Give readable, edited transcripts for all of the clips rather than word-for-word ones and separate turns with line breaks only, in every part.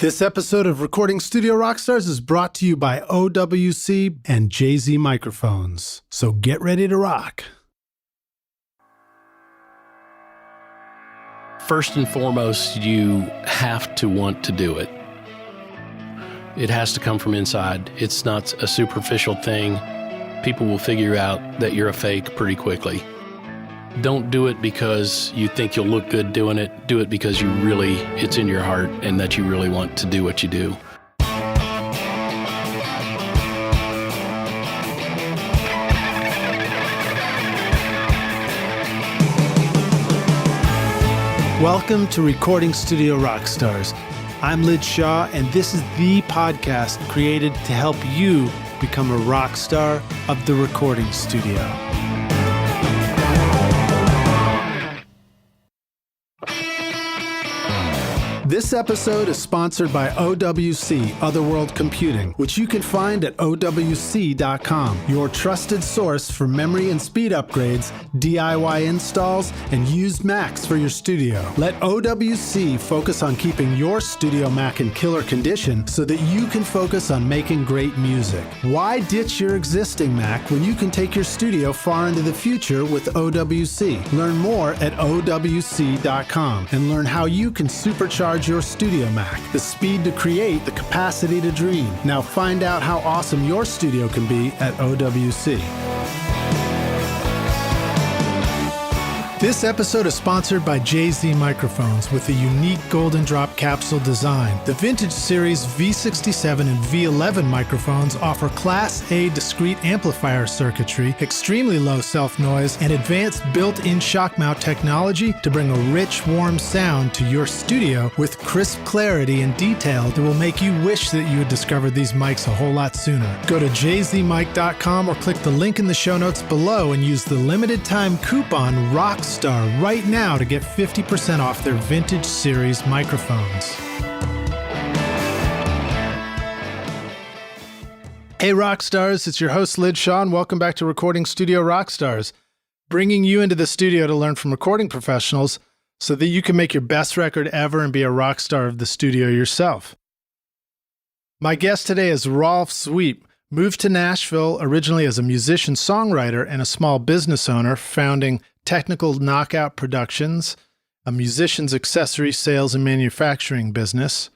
This episode of Recording Studio Rockstars is brought to you by OWC and JZ Microphones. So get ready to rock.
First and foremost, you have to want to do it. It has to come from inside. It's not a superficial thing. People will figure out that you're a fake pretty quickly. Don't do it because you think you'll look good doing it. Do it because it's in your heart and that you really want to do what you do.
Welcome to Recording Studio Rockstars. I'm Lid Shaw, and this is the podcast created to help you become a rock star of the recording studio. This episode is sponsored by OWC, Otherworld Computing, which you can find at OWC.com, your trusted source for memory and speed upgrades, DIY installs, and used Macs for your studio. Let OWC focus on keeping your studio Mac in killer condition so that you can focus on making great music. Why ditch your existing Mac when you can take your studio far into the future with OWC? Learn more at OWC.com and learn how you can supercharge your studio Mac, the speed to create, the capacity to dream. Now find out how awesome your studio can be at OWC. This episode is sponsored by JZ Microphones with a unique golden drop capsule design. The Vintage Series V67 and V11 microphones offer Class A discrete amplifier circuitry, extremely low self-noise, and advanced built-in shock mount technology to bring a rich, warm sound to your studio with crisp clarity and detail that will make you wish that you had discovered these mics a whole lot sooner. Go to jzmic.com or click the link in the show notes below and use the limited time coupon ROCKSTAR right now to get 50% off their Vintage Series microphones. Hey Rockstars, it's your host Lid Shaw, and welcome back to Recording Studio Rockstars, bringing you into the studio to learn from recording professionals so that you can make your best record ever and be a rock star of the studio yourself. My guest today is Rolff Zwiep. Moved to Nashville originally as a musician, songwriter, and a small business owner, founding Technical Knockout Productions, a musician's accessory sales and manufacturing business,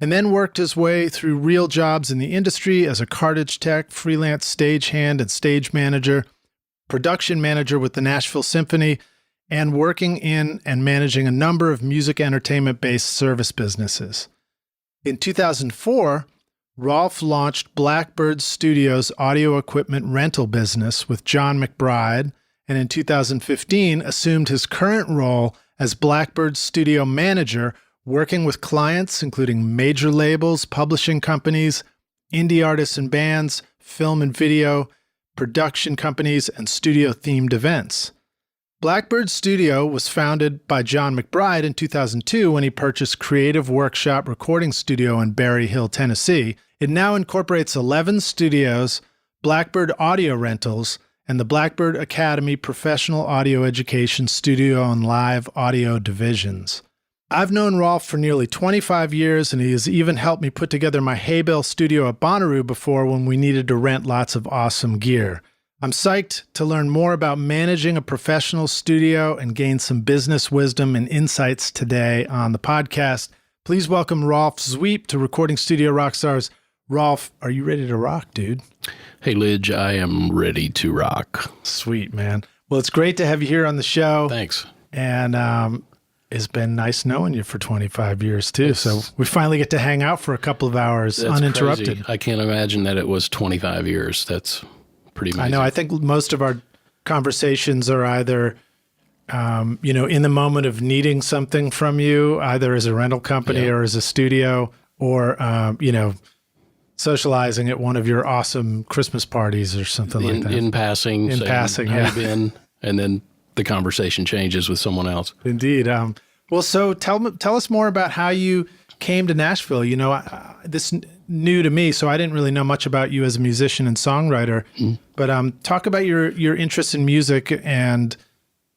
and then worked his way through real jobs in the industry as a Cartage tech, freelance stagehand and stage manager, production manager with the Nashville Symphony, and working in and managing a number of music entertainment-based service businesses. In 2004, Rolff launched Blackbird Studio's audio equipment rental business with John McBride, and in 2015 assumed his current role as Blackbird Studio manager, working with clients including major labels, publishing companies, indie artists and bands, film and video, production companies, and studio-themed events. Blackbird Studio was founded by John McBride in 2002 when he purchased Creative Workshop Recording Studio in Berry Hill, Tennessee. It now incorporates 11 studios, Blackbird Audio Rentals, and the Blackbird Academy Professional Audio Education Studio and Live Audio divisions. I've known Rolff for nearly 25 years, and he has even helped me put together my Hay Bale Studio at Bonnaroo before when we needed to rent lots of awesome gear. I'm psyched to learn more about managing a professional studio and gain some business wisdom and insights today on the podcast. Please welcome Rolff Zwiep to Recording Studio Rockstars. Rolff, are you ready to rock, dude?
Hey, Lidge, I am ready to rock.
Sweet, man. Well, it's great to have you here on the show.
Thanks.
And it's been nice knowing you for 25 years, too. So we finally get to hang out for a couple of hours uninterrupted.
Crazy. I can't imagine that it was 25 years. That's pretty amazing.
I know. I think most of our conversations are either, in the moment of needing something from you, either as a rental company or as a studio, or, socializing at one of your awesome Christmas parties or something like that.
In passing.
In passing,
how you been? And then the conversation changes with someone else.
Indeed. Well, so tell us more about how you came to Nashville. This new to me, so I didn't really know much about you as a musician and songwriter. But talk about your interest in music and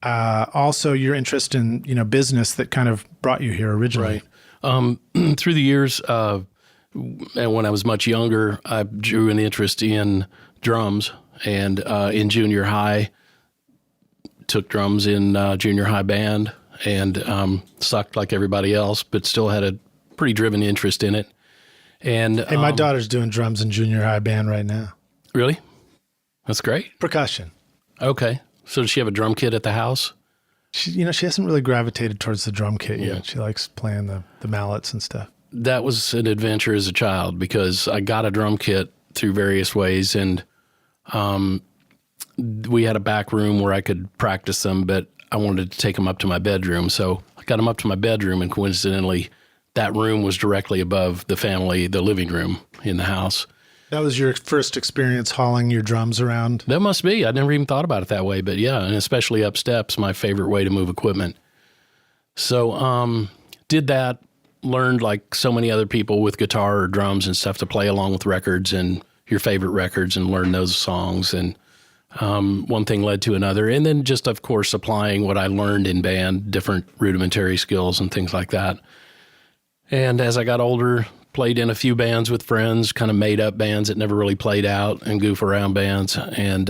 also your interest in business that kind of brought you here originally.
Right. Through the years, and when I was much younger, I drew an interest in drums, and in junior high, took drums in junior high band, and sucked like everybody else, but still had a pretty driven interest in it. And
hey, my daughter's doing drums in junior high band right now.
Really? That's great.
Percussion.
Okay. So does she have a drum kit at the house?
She hasn't really gravitated towards the drum kit yet. She likes playing the mallets and stuff.
That was an adventure as a child because I got a drum kit through various ways, and we had a back room where I could practice them, but I wanted to take them up to my bedroom. So I got them up to my bedroom, and coincidentally, that room was directly above the living room in the house.
That was your first experience hauling your drums around?
That must be. I never even thought about it that way, but yeah, and especially up steps, my favorite way to move equipment. So did that, learned like so many other people with guitar or drums and stuff to play along with records and your favorite records and learn those songs. And one thing led to another. And then just, of course, applying what I learned in band, different rudimentary skills and things like that. And as I got older, played in a few bands with friends, kind of made up bands that never really played out and goof around bands. And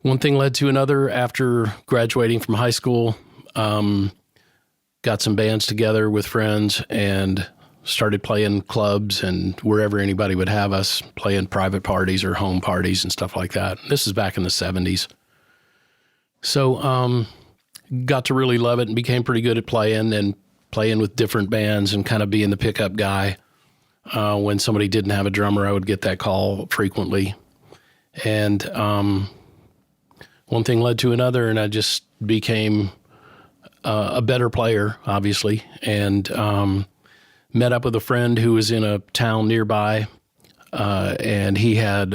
one thing led to another. After graduating from high school, got some bands together with friends and started playing clubs and wherever anybody would have us, playing private parties or home parties and stuff like that. This is back in the 70s. So got to really love it and became pretty good at playing with different bands and kind of being the pickup guy. When somebody didn't have a drummer, I would get that call frequently. And one thing led to another, and I just became a better player, obviously, and met up with a friend who was in a town nearby, and he had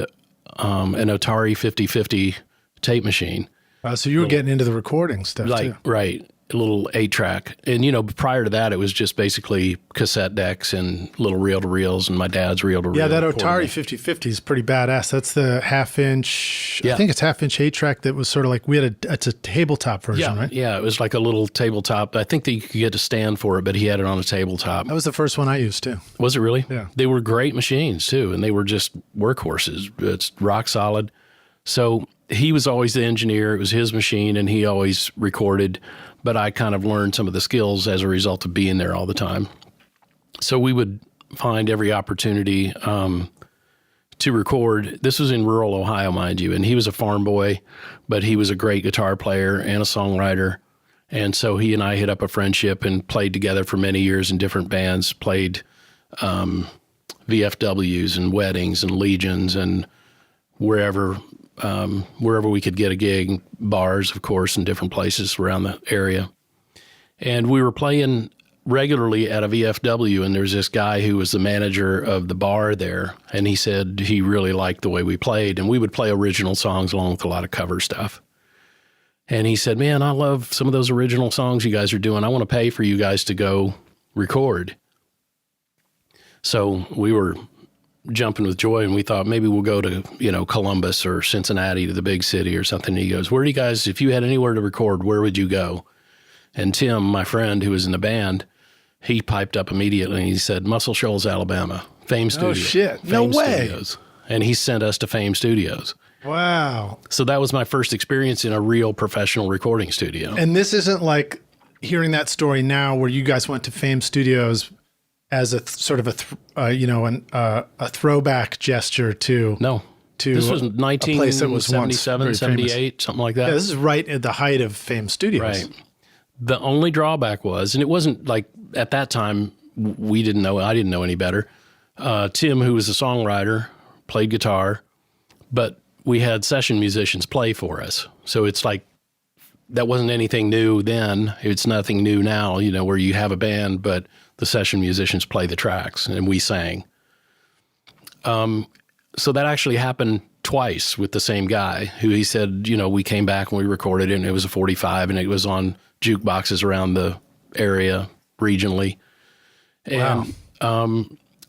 an Atari 5050 tape machine.
So you were getting into the recording stuff, too.
Right. A little 8-track. And, prior to that, it was just basically cassette decks and little reel-to-reels and my dad's reel-to-reel.
Yeah, that Atari 5050 is pretty badass. That's the half-inch, I think it's half-inch 8-track that was sort of like, it's a tabletop version, right?
Yeah, it was like a little tabletop. I think that you could get a stand for it, but he had it on a tabletop.
That was the first one I used, too.
Was it really?
Yeah.
They were great machines, too, and they were just workhorses. It's rock solid. So he was always the engineer. It was his machine, and he always recorded. But I kind of learned some of the skills as a result of being there all the time. So we would find every opportunity to record. This was in rural Ohio, mind you, and he was a farm boy, but he was a great guitar player and a songwriter. And so he and I hit up a friendship and played together for many years in different bands, played VFWs and weddings and legions and wherever we could get a gig, bars, of course, in different places around the area. And we were playing regularly at a VFW, and there's this guy who was the manager of the bar there, and he said he really liked the way we played, and we would play original songs along with a lot of cover stuff. And he said, man, I love some of those original songs you guys are doing. I want to pay for you guys to go record. So we were jumping with joy, and we thought maybe we'll go to, Columbus or Cincinnati, to the big city or something. And he goes, where do you guys, if you had anywhere to record, where would you go? And Tim, my friend who was in the band, he piped up immediately and he said, Muscle Shoals, Alabama, Fame Studios.
Oh, shit. No way.
Studios. And he sent us to Fame Studios.
Wow. So
that was my first experience in a real professional recording studio.
And this isn't like hearing that story now where you guys went to Fame Studios as a sort of a throwback gesture to
this was 1977, 78, something like that.
Yeah, this is right at the height of Fame Studios.
Right. The only drawback was, and it wasn't like at that time I didn't know any better. Tim, who was a songwriter, played guitar, but we had session musicians play for us. So it's like that wasn't anything new then. It's nothing new now, where you have a band, but the session musicians play the tracks and we sang. So that actually happened twice with the same guy who he said, we came back and we recorded it and it was a 45 and it was on jukeboxes around the area regionally. And,
wow.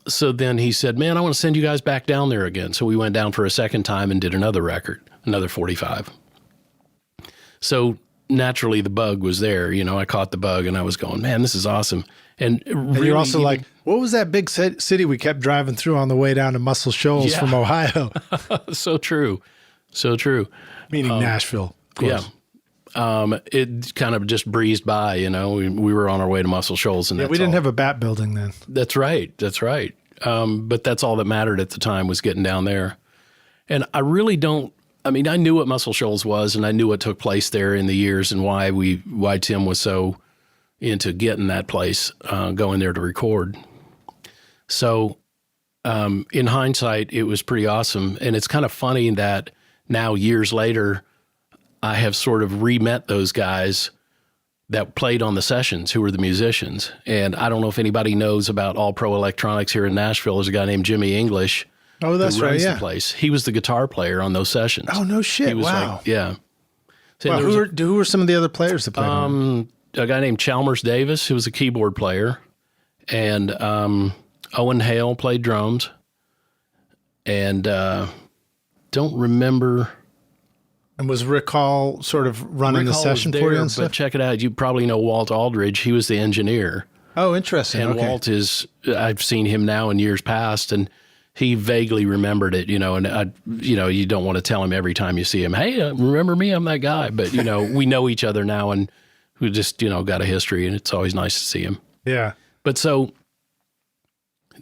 So then he said, man, I want to send you guys back down there again. So we went down for a second time and did another record, another 45. So naturally the bug was there. I caught the bug and I was going, man, this is awesome. And really
you're also like, what was that big city we kept driving through on the way down to Muscle Shoals from Ohio?
So true. So true.
Meaning Nashville, of course.
Yeah. It kind of just breezed by, we were on our way to Muscle Shoals. And
we didn't have a bat building then.
That's right. That's right. But that's all that mattered at the time was getting down there. And I really I knew what Muscle Shoals was and I knew what took place there in the years and why Tim was so into getting that place, going there to record. So, in hindsight, it was pretty awesome. And it's kind of funny that now years later, I have sort of re-met those guys that played on the sessions who were the musicians. And I don't know if anybody knows about All Pro Electronics here in Nashville. There's a guy named Jimmy English.
Oh, that's right. Yeah.
The place. He was the guitar player on those sessions.
Oh, no shit.
He was
wow.
Yeah. So
wow. Who were some of the other players that played on?
A guy named Chalmers Davis, who was a keyboard player, and Owen Hale played drums, and don't remember.
And was Rick Hall sort of running the session for you and stuff?
But check it out. You probably know Walt Aldridge. He was the engineer.
Oh, interesting.
And Walt I've seen him now in years past, and he vaguely remembered it, and you don't want to tell him every time you see him, hey, remember me? I'm that guy. But, we know each other now and we just, got a history, and it's always nice to see him.
Yeah.
But so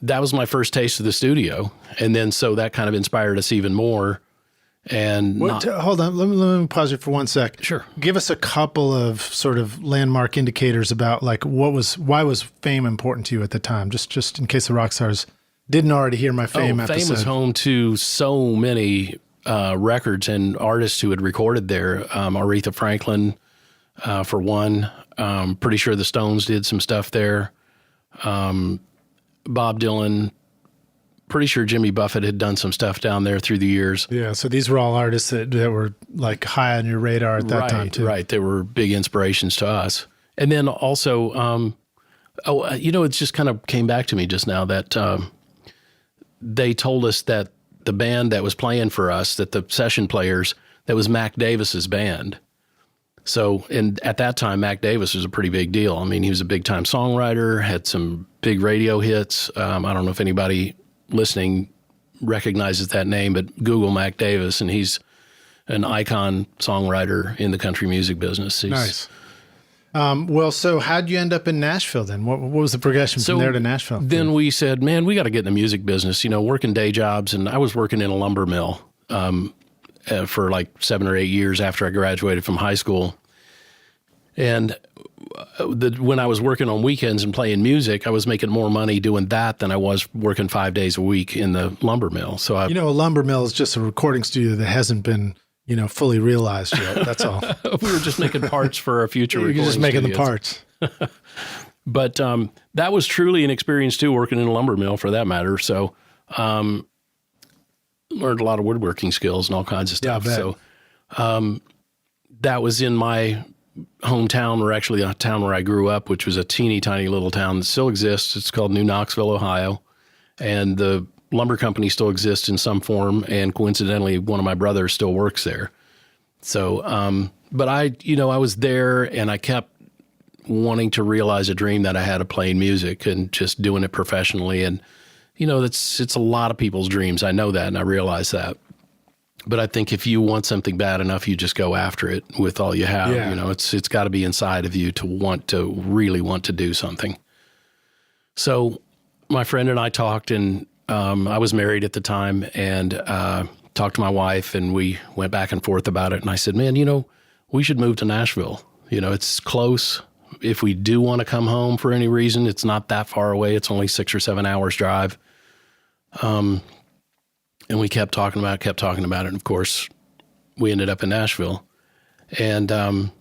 that was my first taste of the studio. And then so that kind of inspired us even more. And
hold on, let me pause you for 1 sec.
Sure.
Give us a couple of sort of landmark indicators about like why was fame important to you at the time? Just in case the rock stars didn't already hear my Fame episode.
Fame was home to so many records and artists who had recorded there. Aretha Franklin, for one. Pretty sure the Stones did some stuff there. Bob Dylan. Pretty sure Jimmy Buffett had done some stuff down there through the years. Yeah,
so these were all artists that were like high on your radar at that time too.
Right, they were big inspirations to us. And then also, it just kind of came back to me just now that they told us that the band that was playing for us, that the session players, that was Mac Davis's band. So, and at that time, Mac Davis was a pretty big deal. I mean, he was a big-time songwriter, had some big radio hits. I don't know if anybody listening recognizes that name, but Google Mac Davis, and he's an icon songwriter in the country music business.
Nice. Well, so how'd you end up in Nashville then? What was the progression from there to Nashville?
Then we said, man, we got to get in the music business, working day jobs. And I was working in a lumber mill for like 7 or 8 years after I graduated from high school. And when I was working on weekends and playing music, I was making more money doing that than I was working 5 days a week in the lumber mill. So a
lumber mill is just a recording studio that hasn't been, fully realized yet. That's all.
We were just making parts for our future recording
You're just making
studios.
The parts.
But that was truly an experience too, working in a lumber mill for that matter. So learned a lot of woodworking skills and all kinds of stuff.
Yeah,
so that was in my hometown, or actually a town where I grew up, which was a teeny tiny little town that still exists. It's called New Knoxville, Ohio. And the lumber company still exists in some form. And coincidentally, one of my brothers still works there. So, but I was there and I kept wanting to realize a dream that I had of playing music and just doing it professionally. And, it's a lot of people's dreams. I know that. And I realize that. But I think if you want something bad enough, you just go after it with all you have.
Yeah.
It's got to be inside of you to really want to do something. So my friend and I talked, and I was married at the time, and talked to my wife, and we went back and forth about it. And I said, man, we should move to Nashville. It's close. If we do want to come home for any reason, it's not that far away. It's only 6 or 7 hours drive. And we kept talking about it. And of course, we ended up in Nashville. And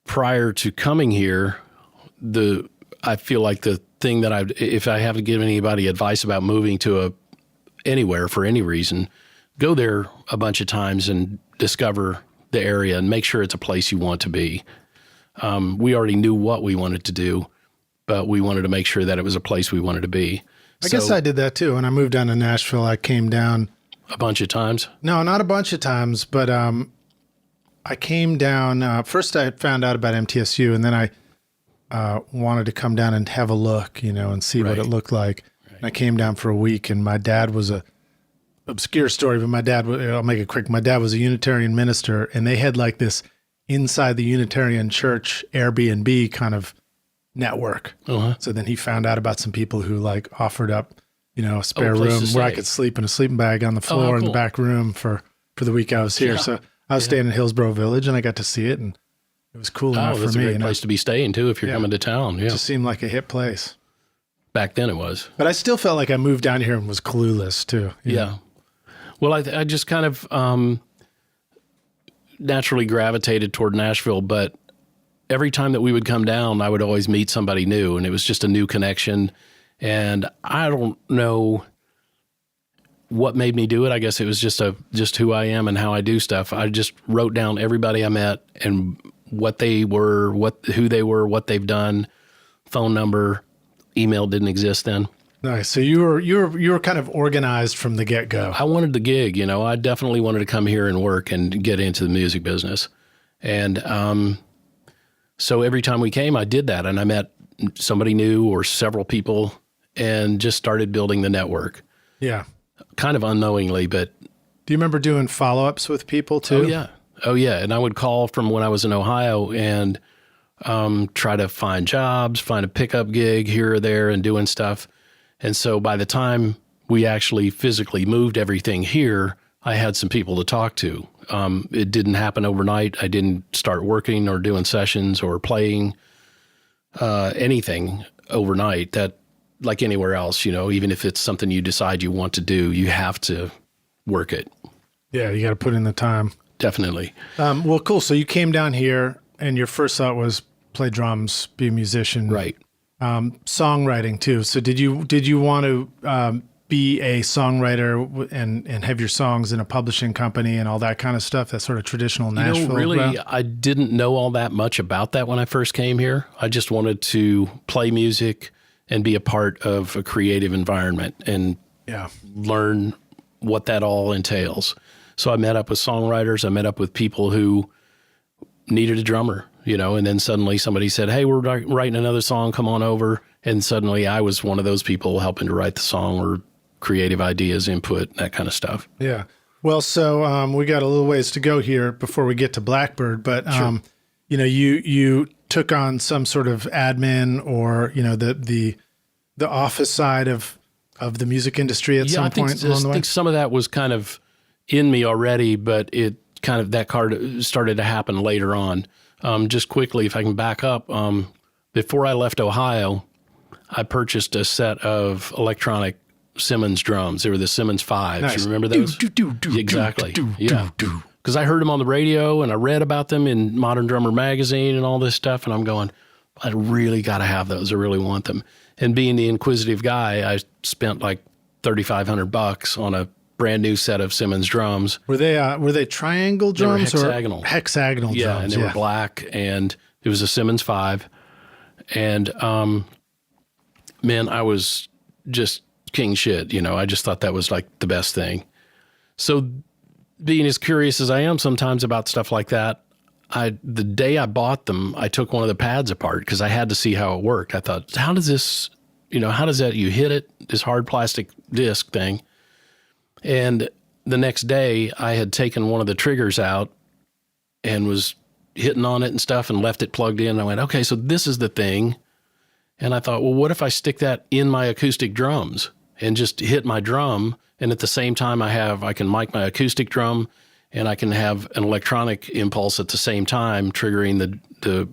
prior to coming here, I feel like the thing that if I have to give anybody advice about moving to anywhere for any reason, go there a bunch of times and discover the area and make sure it's a place you want to be. We already knew what we wanted to do, but we wanted to make sure that it was a place we wanted to be.
I guess I did that too. When I moved down to Nashville, I came down
a bunch of times.
No, not a bunch of times, but I came down, first I found out about MTSU, and then I wanted to come down and have a look, and see what it looked like. Right. And I came down for a week, and my dad was obscure story, but I'll make it quick. My dad was a Unitarian minister, and they had like this inside the Unitarian church Airbnb kind of network. Uh-huh. So then he found out about some people who like offered up, a spare room where I could sleep in a sleeping bag on the floor in the back room for the week I was here. Yeah. So I was staying in Hillsborough Village, and I got to see it, and it was cool enough for me.
That's a great place to be staying too if you're coming to town. Yeah.
It just seemed like a hip place.
Back then it was.
But I still felt like I moved down here and was clueless too.
Yeah. Well, I just kind of naturally gravitated toward Nashville, but every time that we would come down, I would always meet somebody new, and it was just a new connection. And I don't know what made me do it. I guess it was just who I am and how I do stuff. I just wrote down everybody I met and what they were, who they were, what they've done, phone number, email didn't exist then.
Nice. So you were kind of organized from the get-go.
I wanted the gig, I definitely wanted to come here and work and get into the music business. And so every time we came, I did that, and I met somebody new or several people and just started building the network.
Yeah.
Kind of unknowingly, but...
Do you remember doing follow-ups with people too?
Oh, yeah. And I would call from when I was in Ohio and try to find jobs, find a pickup gig here or there and doing stuff. And so by the time we actually physically moved everything here, I had some people to talk to. It didn't happen overnight. I didn't start working or doing sessions or playing anything overnight. That, like anywhere else, even if it's something you decide you want to do, you have to work it.
Yeah, you got to put in the time.
Definitely.
Well, cool. So you came down here, and your first thought was play drums, be a musician.
Right.
Songwriting too. So did you want to be a songwriter and have your songs in a publishing company and all that kind of stuff? That sort of traditional Nashville.
Really, I didn't know all that much about that when I first came here. I just wanted to play music and be a part of a creative environment and learn what that all entails. So I met up with songwriters. I met up with people who needed a drummer, and then suddenly somebody said, hey, we're writing another song, come on over. And suddenly I was one of those people helping to write the song or creative ideas, input, that kind of stuff. Yeah.
Well, so we got a little ways to go here before we get to Blackbird, but sure. You took on some sort of admin or, the office side of the music industry at some point along the way?
I think some of that was kind of in me already, but that card started to happen later on. Just quickly, if I can back up, before I left Ohio, I purchased a set of electronic Simmons drums. They were the Simmons 5s.
Nice.
You remember those? Exactly. Yeah. Because I heard them on the radio and I read about them in Modern Drummer magazine and all this stuff. And I'm going, I really got to have those. I really want them. And being the inquisitive guy, I spent like $3,500 on a brand new set of Simmons drums.
Were they triangle drums
or hexagonal?
Hexagonal drums.
Yeah, and they were black, and it was a Simmons 5. And man, I was just king shit. I just thought that was like the best thing. So being as curious as I am sometimes about stuff like that, the day I bought them, I took one of the pads apart because I had to see how it worked. I thought, how does that, you hit it, this hard plastic disc thing. And the next day I had taken one of the triggers out and was hitting on it and stuff and left it plugged in. I went, okay, so this is the thing. And I thought, well, what if I stick that in my acoustic drums and just hit my drum? And at the same time I can mic my acoustic drum and I can have an electronic impulse at the same time triggering the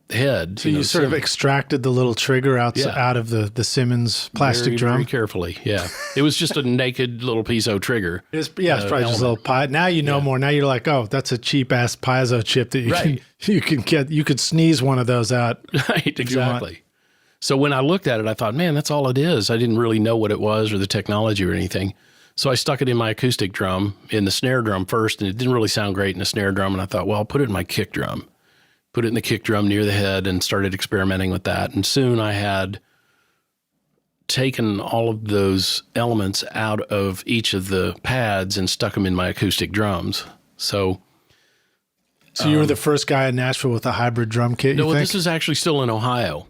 head.
So you sort of extracted the little trigger out of the Simmons plastic drum?
Very carefully, yeah. It was just a naked little piezo trigger.
It's probably element. Just a little pie. Now you know more. Now you're like, oh, that's a cheap-ass piezo chip that you can get. You could sneeze one of those out.
Right, exactly. So when I looked at it, I thought, man, that's all it is. I didn't really know what it was or the technology or anything. So I stuck it in my acoustic drum, in the snare drum first, and it didn't really sound great in the snare drum. And I thought, well, I'll put it in my kick drum. Put it in the kick drum near the head and started experimenting with that. And soon I had taken all of those elements out of each of the pads and stuck them in my acoustic drums. So
So you were the first guy in Nashville with a hybrid drum kit,
No,
you think?
this is actually still in Ohio,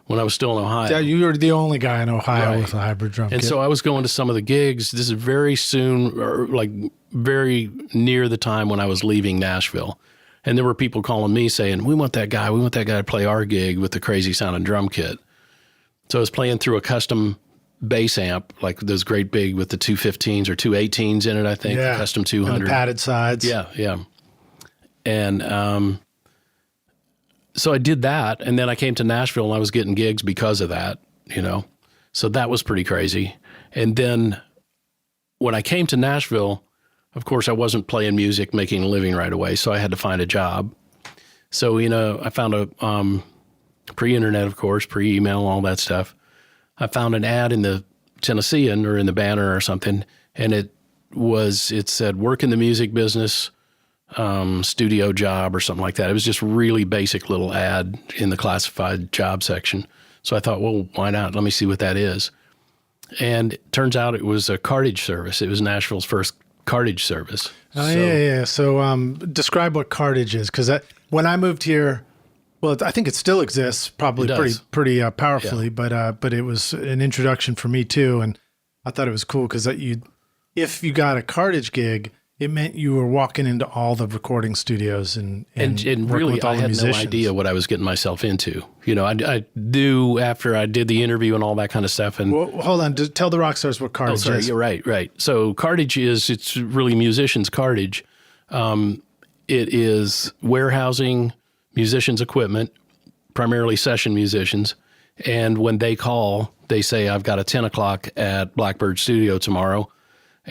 when I was still in Ohio.
Yeah, you were the only guy in Ohio with a hybrid drum kit.
And so I was going to some of the gigs. This is very soon, or like very near the time when I was leaving Nashville. And there were people calling me saying, we want that guy to play our gig with the crazy sounding drum kit. So I was playing through a custom bass amp, like those great big with the 215s or 218s in it, I think,
yeah.
custom 200.
And the padded sides.
Yeah. And so I did that, and then I came to Nashville, and I was getting gigs because of that, So that was pretty crazy. And then when I came to Nashville, of course, I wasn't playing music, making a living right away, so I had to find a job. So, I found a pre-internet, of course, pre-email, all that stuff. I found an ad in the Tennessean or in the Banner or something, and it said, work in the music business, studio job or something like that. It was just really basic little ad in the classified job section. So I thought, well, why not? Let me see what that is. And it turns out it was a Cartage service. It was Nashville's first Cartage service.
Oh, yeah. So describe what Cartage is, because when I moved here, well, I think it still exists, probably pretty powerfully, but it was an introduction for me too, and I thought it was cool because if you got a Cartage gig, it meant you were walking into all the recording studios and
really,
with all
I
the
had
musicians.
no idea what I was getting myself into. I knew after I did the interview and all that kind of stuff. And
well, hold on, tell the rock stars what Cartage is.
You're right. So Cartage it's really musicians' Cartage. It is warehousing musicians' equipment, primarily session musicians. And when they call, they say, I've got a 10 o'clock at Blackbird Studio tomorrow.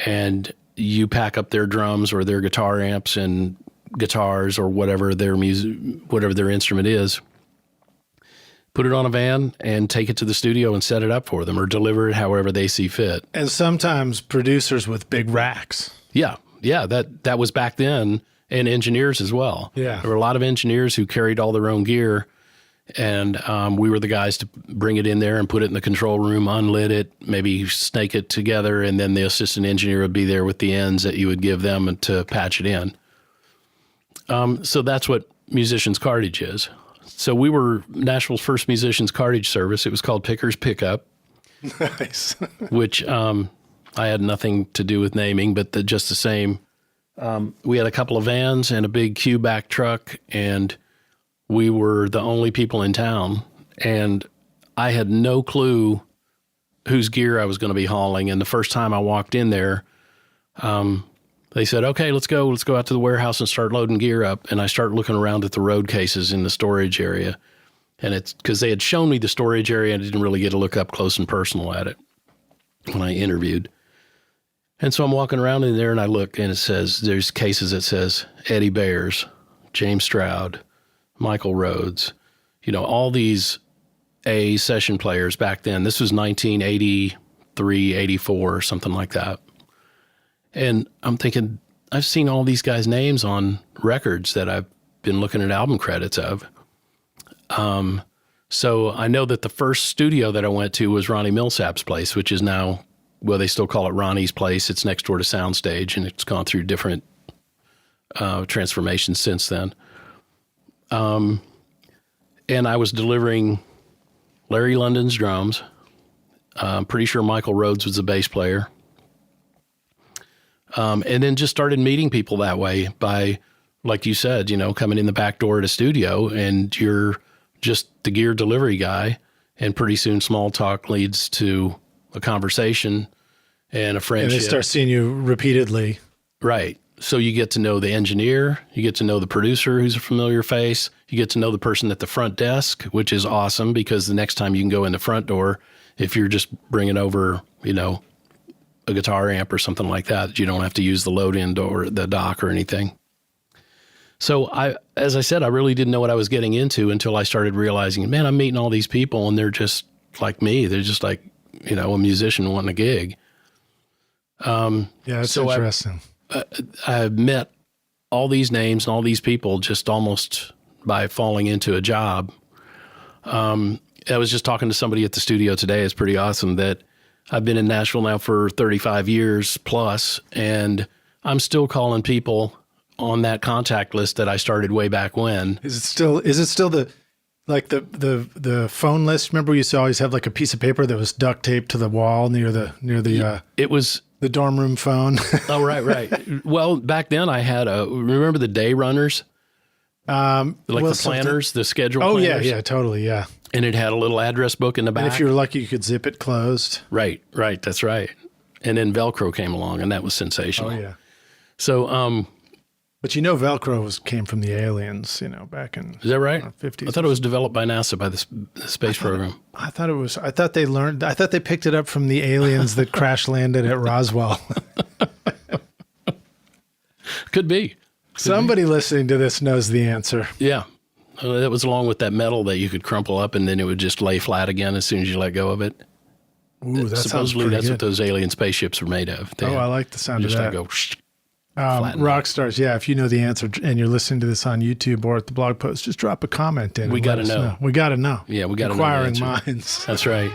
And you pack up their drums or their guitar amps and guitars or whatever their instrument is, put it on a van and take it to the studio and set it up for them or deliver it however they see fit.
And sometimes producers with big racks.
Yeah, that was back then, and engineers as well.
Yeah.
There were a lot of engineers who carried all their own gear, and we were the guys to bring it in there and put it in the control room, unlit it, maybe snake it together, and then the assistant engineer would be there with the ends that you would give them to patch it in. So that's what musicians' Cartage is. So we were Nashville's first musicians' Cartage service. It was called Pickers Pickup.
Nice.
Which I had nothing to do with naming, but just the same. We had a couple of vans and a big Q-back truck, and we were the only people in town, and I had no clue whose gear I was going to be hauling. And the first time I walked in there, they said, okay, let's go out to the warehouse and start loading gear up. And I started looking around at the road cases in the storage area. And it's because they had shown me the storage area and I didn't really get to look up close and personal at it when I interviewed. And so I'm walking around in there and I look, and there's cases that says Eddie Bayers, James Stroud, Michael Rhodes, all these A session players back then. This was 1983, 84, something like that. And I'm thinking, I've seen all these guys' names on records that I've been looking at album credits of. So I know that the first studio that I went to was Ronnie Millsap's place, which is now, well, they still call it Ronnie's place. It's next door to Soundstage, and it's gone through different transformations since then. And I was delivering Larry London's drums. I'm pretty sure Michael Rhodes was the bass player. And then just started meeting people that way by, like you said, coming in the back door at a studio, and you're just the gear delivery guy. And pretty soon small talk leads to a conversation and a friendship.
And they start seeing you repeatedly.
Right. So you get to know the engineer, you get to know the producer who's a familiar face, you get to know the person at the front desk, which is awesome because the next time you can go in the front door, if you're just bringing over, a guitar amp or something like that, you don't have to use the load-in door, the dock or anything. So as I said, I really didn't know what I was getting into until I started realizing, man, I'm meeting all these people and they're just like me. They're just like, a musician wanting a gig.
It's interesting.
I met all these names and all these people just almost by falling into a job. I was just talking to somebody at the studio today. It's pretty awesome that I've been in Nashville now for 35 years plus, and I'm still calling people on that contact list that I started way back when.
Is it still the phone list? Remember we used to always have like a piece of paper that was duct taped to the wall near the
It was
the dorm room phone.
Oh, right. Well, back then I had remember the day runners? The planners, the schedule planners?
Yeah, totally, yeah.
And it had a little address book in the back.
And if you were lucky, you could zip it closed.
Right, that's right. And then Velcro came along, and that was sensational.
Oh, yeah.
So,
but Velcro came from the aliens, back in
is that right?
50s.
I thought it was developed by NASA by the space program.
I thought they picked it up from the aliens that crash landed at Roswell.
Could be.
Somebody listening to this knows the answer.
Yeah. That was along with that metal that you could crumple up and then it would just lay flat again as soon as you let go of it.
Ooh, that
Supposedly that's
good.
what those alien spaceships were made of.
I like the sound of that.
Go
rock stars, yeah. If you know the answer and you're listening to this on YouTube or at the blog post, just drop a comment in.
We got to know.
We got to know.
Yeah, we got to know.
Inquiring minds.
That's right.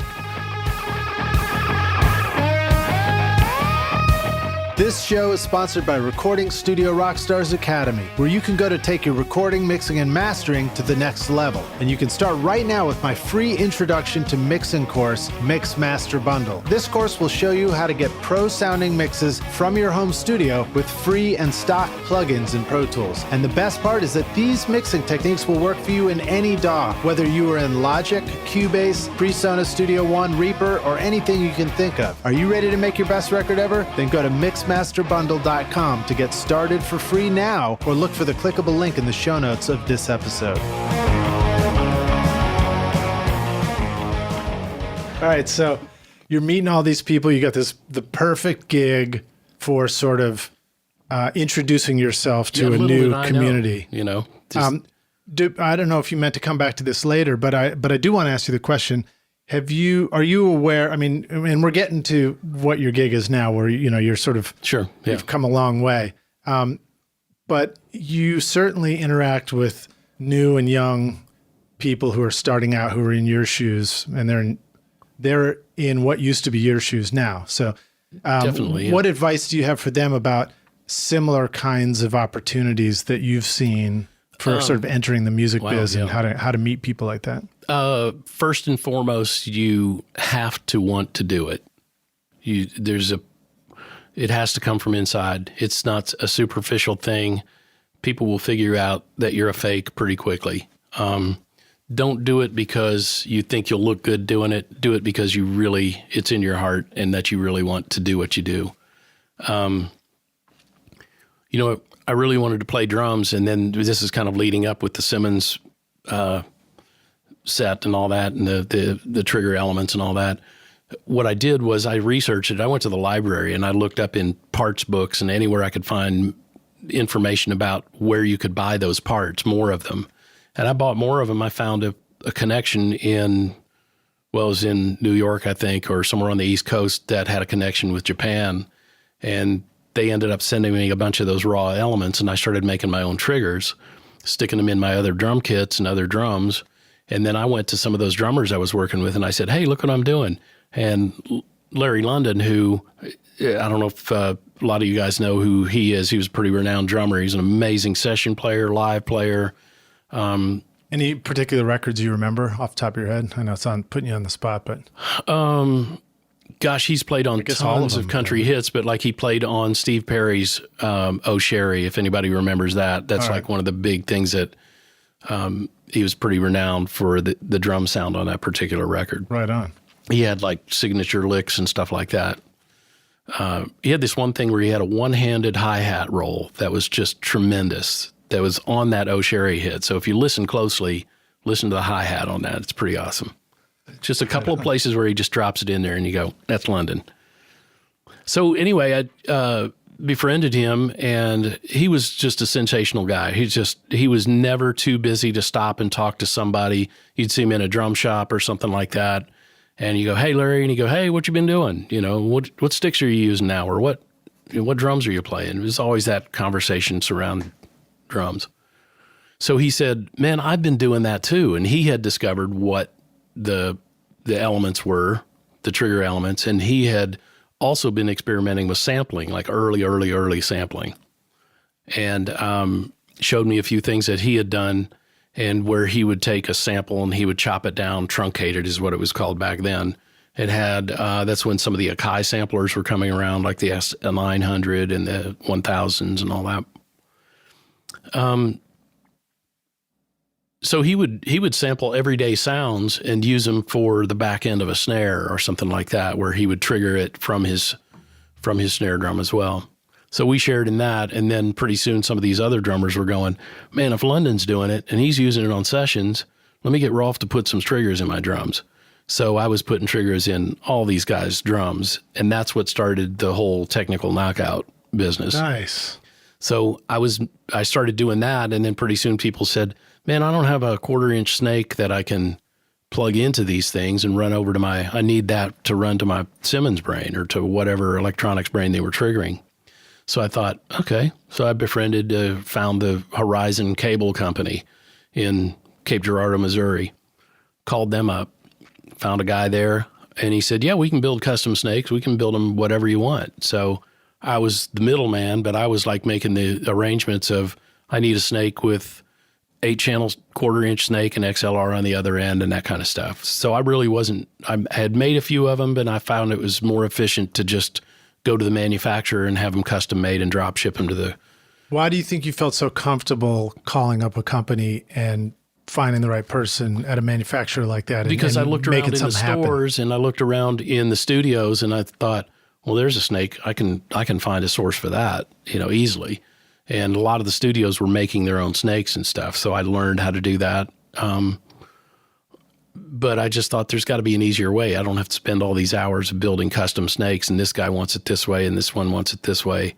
This show is sponsored by Recording Studio Rockstars Academy, where you can go to take your recording, mixing, and mastering to the next level. And you can start right now with my free introduction to mixing course, Mix Master Bundle. This course will show you how to get pro-sounding mixes from your home studio with free and stock plugins in Pro Tools. And the best part is that these mixing techniques will work for you in any DAW, whether you are in Logic, Cubase, PreSonus Studio One, Reaper, or anything you can think of. Are you ready to make your best record ever? Then go to mixmasterbundle.com to get started for free now, or look for the clickable link in the show notes of this episode. All right, so you're meeting all these people. You got the perfect gig for sort of introducing yourself to a new community.
I
don't know if you meant to come back to this later, but I do want to ask you the question. Are you aware, and we're getting to what your gig is now where, you're sort of,
sure, yeah.
You've come a long way. But you certainly interact with new and young people who are starting out, who are in your shoes, and they're in what used to be your shoes now. So
definitely, yeah.
What advice do you have for them about similar kinds of opportunities that you've seen for sort of entering the music biz and how to meet people like that?
First and foremost, you have to want to do it. It has to come from inside. It's not a superficial thing. People will figure out that you're a fake pretty quickly. Don't do it because you think you'll look good doing it. Do it because it's in your heart and that you really want to do what you do. I really wanted to play drums, and then this is kind of leading up with the Simmons set and all that, and the trigger elements and all that. What I did was I researched it. I went to the library and I looked up in parts books and anywhere I could find information about where you could buy those parts, more of them. And I bought more of them. I found a connection it was in New York, I think, or somewhere on the East Coast that had a connection with Japan. And they ended up sending me a bunch of those raw elements, and I started making my own triggers, sticking them in my other drum kits and other drums. And then I went to some of those drummers I was working with, and I said, hey, look what I'm doing. And Larry London, who I don't know if a lot of you guys know who he is. He was a pretty renowned drummer. He's an amazing session player, live player.
Any particular records you remember off the top of your head? I know it's putting you on the spot, but...
Gosh, he's played on tons of country hits, but like he played on Steve Perry's Oh Sherry, if anybody remembers that. That's like one of the big things that he was pretty renowned for the drum sound on that particular record.
Right on.
He had like signature licks and stuff like that. He had this one thing where he had a one-handed hi-hat roll that was just tremendous, that was on that Oh Sherry hit. So if you listen closely, listen to the hi-hat on that. It's pretty awesome. Just a couple of places where he just drops it in there and you go, that's London. So anyway, I befriended him, and he was just a sensational guy. He was never too busy to stop and talk to somebody. You'd see him in a drum shop or something like that. And you go, hey, Larry, and you go, hey, what you been doing? What sticks are you using now? Or what drums are you playing? It was always that conversation surrounding drums. So he said, man, I've been doing that too. And he had discovered what the elements were, the trigger elements, and he had also been experimenting with sampling, like early sampling. and showed me a few things that he had done, and where he would take a sample and he would chop it down, truncated is what it was called back then. It had, that's when some of the Akai samplers were coming around, like the S900 and the 1000s and all that. So he would sample everyday sounds and use them for the back end of a snare or something like that, where he would trigger it from his snare drum as well. So we shared in that, and then pretty soon some of these other drummers were going, man, if London's doing it and he's using it on sessions, let me get Rolff to put some triggers in my drums. So I was putting triggers in all these guys' drums, and that's what started the whole technical knockout business.
Nice.
So I started doing that, and then pretty soon people said, man, I don't have a 1/4-inch snake that I can plug into these things and run over to I need that to run to my Simmons brain or to whatever electronics brain they were triggering. So I thought, okay. So I found the Horizon Cable Company in Cape Girardeau, Missouri, called them up, found a guy there, and he said, yeah, we can build custom snakes. We can build them whatever you want. So I was the middleman, but I was like making the arrangements of, I need a snake with 8 channels, 1/4-inch snake and XLR on the other end and that kind of stuff. So I really I had made a few of them, but I found it was more efficient to just go to the manufacturer and have them custom made and drop ship them to the.
Why do you think you felt so comfortable calling up a company and finding the right person at a manufacturer like that?
Because I looked around in the stores
happen?
And I looked around in the studios, and I thought, well, there's a snake. I can find a source for that, easily. And a lot of the studios were making their own snakes and stuff. So I learned how to do that. But I just thought there's got to be an easier way. I don't have to spend all these hours of building custom snakes, and this guy wants it this way and this one wants it this way.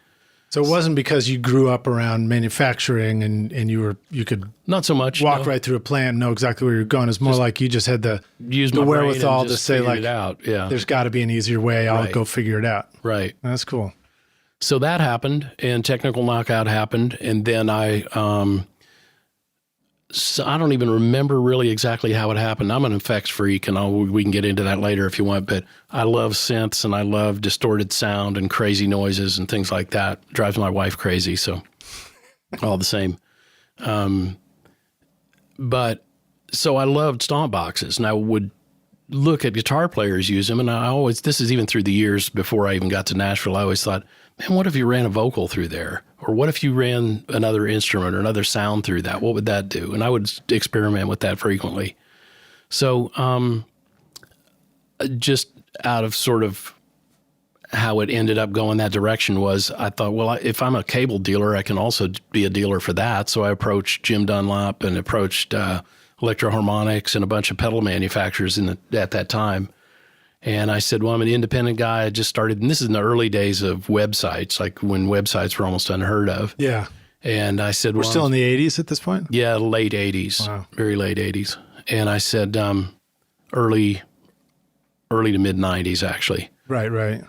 So it wasn't because you grew up around manufacturing and you could
not so much
walk right through a plant and know exactly where you're going. It's more like you just had the wherewithal to say, like, there's got to be an easier way. I'll go figure it out.
Right.
That's cool.
So that happened, and Technical Knockout happened, and then I don't even remember really exactly how it happened. I'm an effects freak, and we can get into that later if you want, but I love synths, and I love distorted sound and crazy noises and things like that. It drives my wife crazy, so all the same. But so I loved stomp boxes, and I would look at guitar players use them, and this is even through the years before I even got to Nashville, I always thought, man, what if you ran a vocal through there? Or what if you ran another instrument or another sound through that? What would that do? And I would experiment with that frequently. So just out of sort of how it ended up going that direction was, I thought, well, if I'm a cable dealer, I can also be a dealer for that. So I approached Jim Dunlop and approached Electro Harmonics and a bunch of pedal manufacturers at that time. And I said, well, I'm an independent guy. I just started, and this is in the early days of websites, like when websites were almost unheard of.
Yeah.
And I said,
we're still in the 80s at this point?
Yeah, late 80s. Wow. Very late 80s. And I said, early to mid 90s, actually.
Right.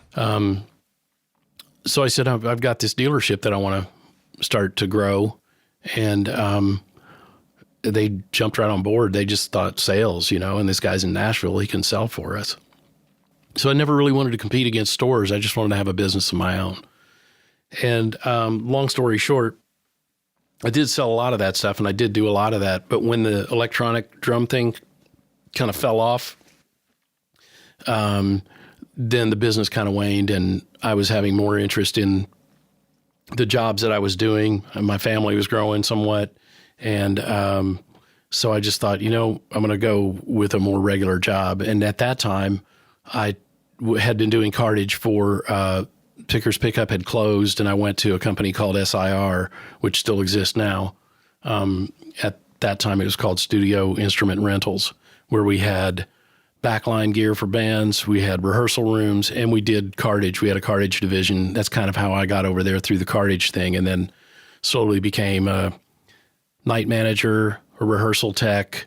So I said, I've got this dealership that I want to start to grow. And they jumped right on board. They just thought sales, and this guy's in Nashville, he can sell for us. So I never really wanted to compete against stores. I just wanted to have a business of my own. And long story short, I did sell a lot of that stuff, and I did do a lot of that. But when the electronic drum thing kind of fell off, then the business kind of waned, and I was having more interest in the jobs that I was doing, and my family was growing somewhat. And so I just thought, I'm going to go with a more regular job. And at that time, I had been doing Cartage for Pickers Pickup had closed, and I went to a company called SIR, which still exists now. At that time, it was called Studio Instrument Rentals, where we had backline gear for bands, we had rehearsal rooms, and we did Cartage. We had a Cartage division. That's kind of how I got over there through the Cartage thing, and then slowly became a night manager, a rehearsal tech,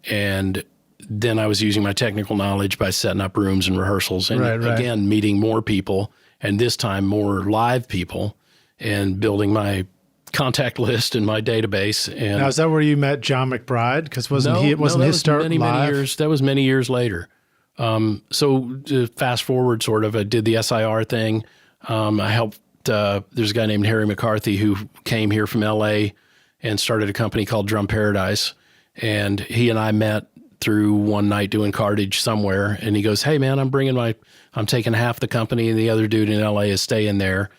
and then I was using my technical knowledge by setting up rooms and rehearsals, and again, meeting more people, and this time more live people, and building my contact list and my database. And
now, is that where you met John McBride? Because wasn't his start live?
Many years. That was many years later. So to fast forward, sort of, I did the SIR thing. I helped there's a guy named Harry McCarthy who came here from LA and started a company called Drum Paradise. And he and I met through one night doing Cartage somewhere. And he goes, hey man, I'm taking half the company and the other dude in LA is staying there.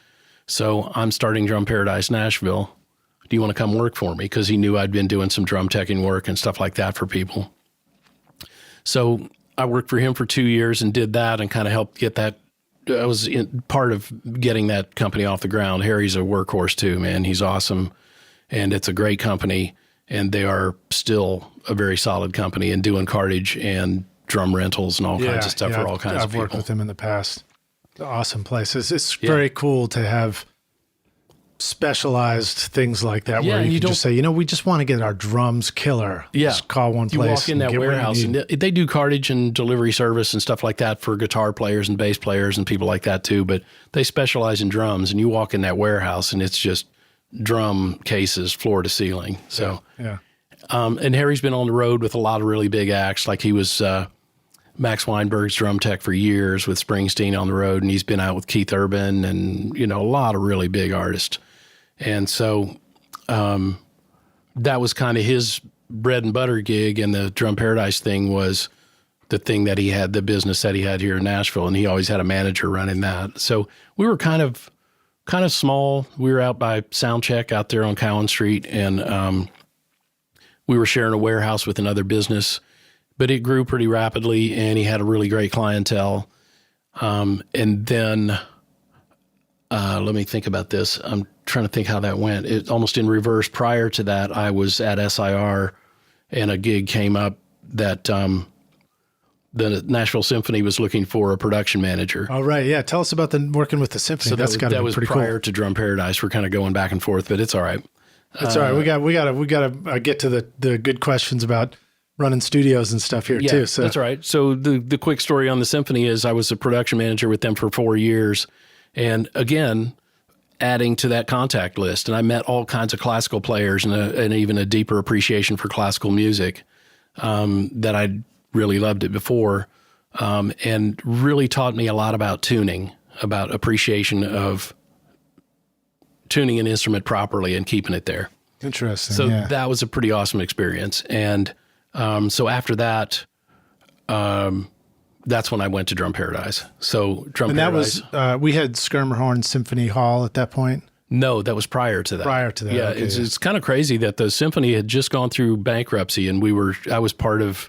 So I'm starting Drum Paradise Nashville. Do you want to come work for me? Because he knew I'd been doing some drum teching work and stuff like that for people. So I worked for him for 2 years and did that and kind of helped get that. I was part of getting that company off the ground. Harry's a workhorse too, man. He's awesome. And it's a great company. And they are still a very solid company and doing Cartage and drum rentals and all kinds of stuff for all kinds of people.
I've worked with them in the past. Awesome places. It's very cool to have specialized things like that where you can just say, we just want to get our drums killer. Yeah. Just call one place.
You walk in that warehouse and they do Cartage and delivery service and stuff like that for guitar players and bass players and people like that too. But they specialize in drums, and you walk in that warehouse and it's just drum cases, floor to ceiling. So, and Harry's been on the road with a lot of really big acts. Like he was Max Weinberg's drum tech for years with Springsteen on the road, and he's been out with Keith Urban and, a lot of really big artists. And so that was kind of his bread and butter gig, and the Drum Paradise thing was the thing that he had, the business that he had here in Nashville, and he always had a manager running that. So we were kind of small. We were out by Soundcheck out there on Cowan Street, and we were sharing a warehouse with another business, but it grew pretty rapidly, and he had a really great clientele. And then let me think about this. I'm trying to think how that went. It almost in reverse. Prior to that, I was at SIR, and a gig came up that the Nashville Symphony was looking for a production manager.
Oh, right. Yeah. Tell us about working with the symphony.
So
That's got to be pretty cool.
That was prior to Drum Paradise. We're kind of going back and forth, but it's all right.
It's all right. We got to get to the good questions about running studios and stuff here too. So
that's all right. So the quick story on the Symphony is I was a production manager with them for 4 years, and again, adding to that contact list. And I met all kinds of classical players and even a deeper appreciation for classical music that I really loved it before, and really taught me a lot about tuning, about appreciation of tuning an instrument properly and keeping it there.
Interesting.
So that was a pretty awesome experience. And so after that, that's when I went to Drum Paradise. So Paradise.
That was, we had Skirmerhorn Symphony Hall at that point?
No, that was prior to that.
Prior to that.
Yeah,
okay,
it's kind of crazy that the symphony had just gone through bankruptcy, and I was part of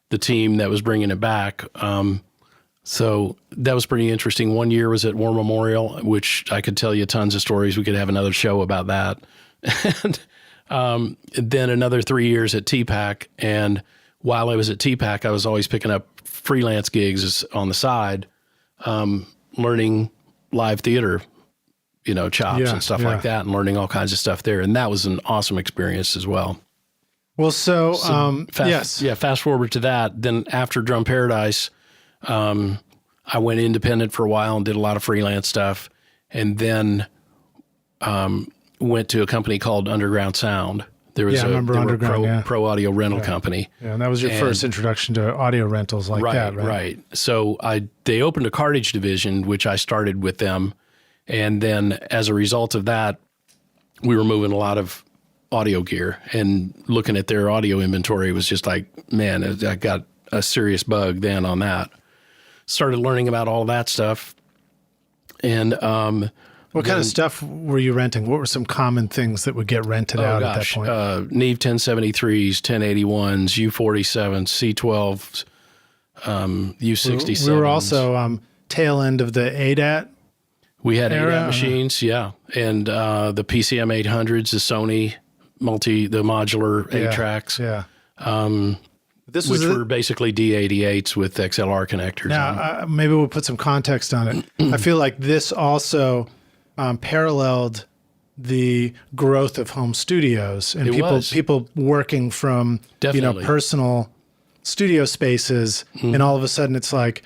the team that was bringing it back. So that was pretty interesting. 1 year was at War Memorial, which I could tell you tons of stories. We could have another show about that. And then another 3 years at TPAC. And while I was at TPAC, I was always picking up freelance gigs on the side, learning live theater, chops and stuff like that, and learning all kinds of stuff there. And that was an awesome experience as well.
Well,
fast forward to that. Then after Drum Paradise, I went independent for a while and did a lot of freelance stuff, and then went to a company called Underground Sound. There was a pro audio rental company.
Yeah, and that was your first introduction to audio rentals that, right?
Right. So they opened a Cartage division, which I started with them, and then as a result of that, we were moving a lot of audio gear, and looking at their audio inventory was just like, man, I got a serious bug then on that. Started learning about all that stuff. And
what kind of stuff were you renting? What were some common things that would get rented out at that point?
Neve 1073s, 1081s, U47s, C12s, U67s.
We were also tail end of the ADAT.
We had ADAT machines, and the PCM 800s, the Sony the modular 8-tracks.
Yeah.
Which were basically D88s with XLR connectors.
Now, maybe we'll put some context on it. I feel like this also paralleled the growth of home studios and people working from personal studio spaces, and all of a sudden it's like,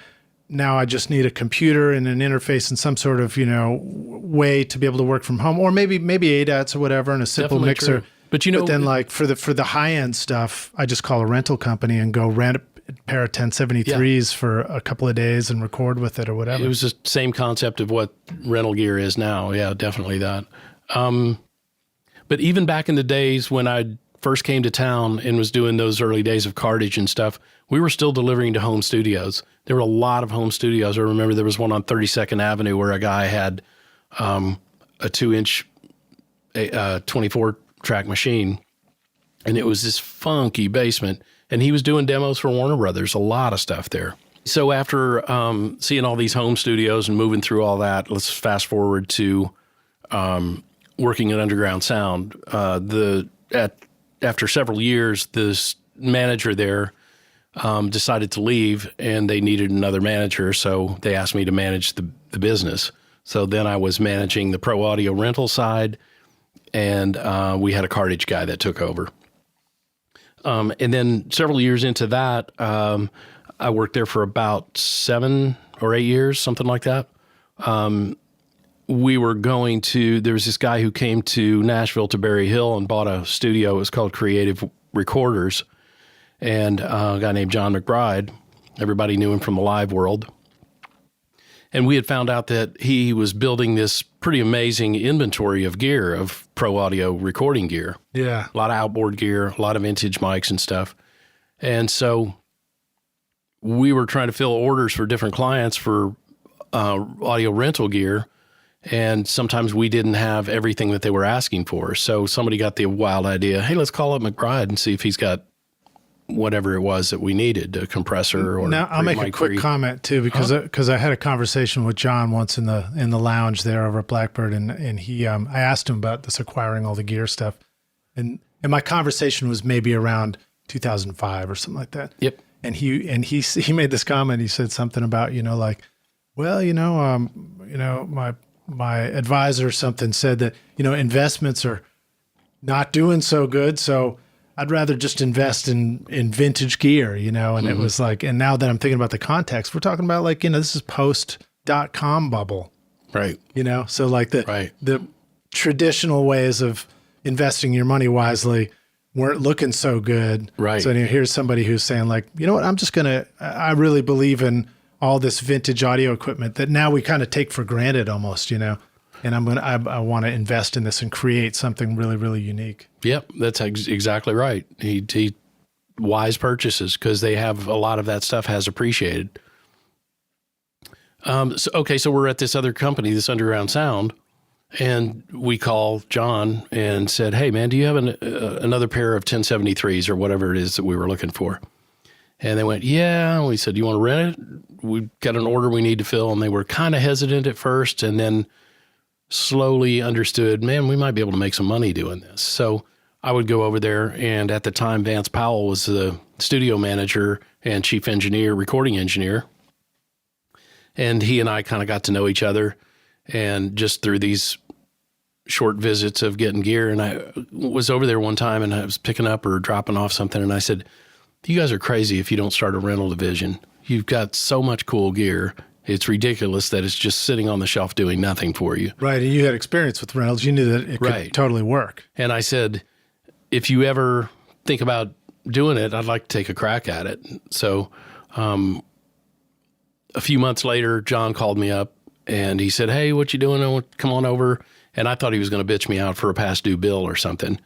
now I just need a computer and an interface and some sort of way to be able to work from home, or maybe ADATs or whatever, and a simple mixer.
True. But
then like for the high end stuff, I just call a rental company and go rent pair of 1073s for a couple of days and record with it or whatever.
It was the same concept of what rental gear is now. Yeah, definitely that. But even back in the days when I first came to town and was doing those early days of Cartage and stuff, we were still delivering to home studios. There were a lot of home studios. I remember there was one on 32nd Avenue where a guy had a 2-inch 24-track machine, and it was this funky basement, and he was doing demos for Warner Brothers, a lot of stuff there. So after seeing all these home studios and moving through all that, let's fast forward to working at Underground Sound. After several years, this manager there decided to leave, and they needed another manager, so they asked me to manage the business. So then I was managing the pro audio rental side, and we had a Cartage guy that took over. And then several years into that, I worked there for about 7 or 8 years, something like that. There was this guy who came to Nashville to Berry Hill and bought a studio. It was called Creative Recorders. And a guy named John McBride, everybody knew him from the live world. And we had found out that he was building this pretty amazing inventory of gear, of pro audio recording gear.
Yeah.
A lot of outboard gear, a lot of vintage mics and stuff. And so we were trying to fill orders for different clients for audio rental gear. And sometimes we didn't have everything that they were asking for. So somebody got the wild idea, hey, let's call up McBride and see if he's got whatever it was that we needed, a compressor or.
Now I'll make a quick comment too, because I had a conversation with John once in the lounge there over at Blackbird, and he I asked him about this acquiring all the gear stuff, and my conversation was maybe around 2005 or something like that.
Yep.
And he made this comment. He said something about my advisor or something said that investments are not doing so good, so I'd rather just invest in vintage gear, and it was like, and now that I'm thinking about the context, we're talking about this is post.com bubble.
Right.
So like the traditional ways of investing your money wisely weren't looking so good.
Right.
So here's somebody who's saying like, you know what, I really believe in all this vintage audio equipment that now we kind of take for granted almost, and I want to invest in this and create something really, really unique. Yep,
that's exactly right. He wise purchases, because they have a lot of that stuff has appreciated. So we're at this other company, this Underground Sound, and we call John and said, hey, man, do you have another pair of 1073s or whatever it is that we were looking for? And they went, yeah. And we said, do you want to rent it? We've got an order we need to fill. And they were kind of hesitant at first, and then slowly understood, man, we might be able to make some money doing this. So I would go over there, and at the time, Vance Powell was the studio manager and chief engineer, recording engineer. And he and I kind of got to know each other, and just through these short visits of getting gear. And I was over there one time, and I was picking up or dropping off something, and I said, you guys are crazy if you don't start a rental division. You've got so much cool gear. It's ridiculous that it's just sitting on the shelf doing nothing for you.
Right. And you had experience with rentals. You knew that it could totally work.
And I said, if you ever think about doing it, I'd like to take a crack at it. So a few months later, John called me up and he said, hey, what you doing? Come on over. And I thought he was going to bitch me out for a past due bill or something.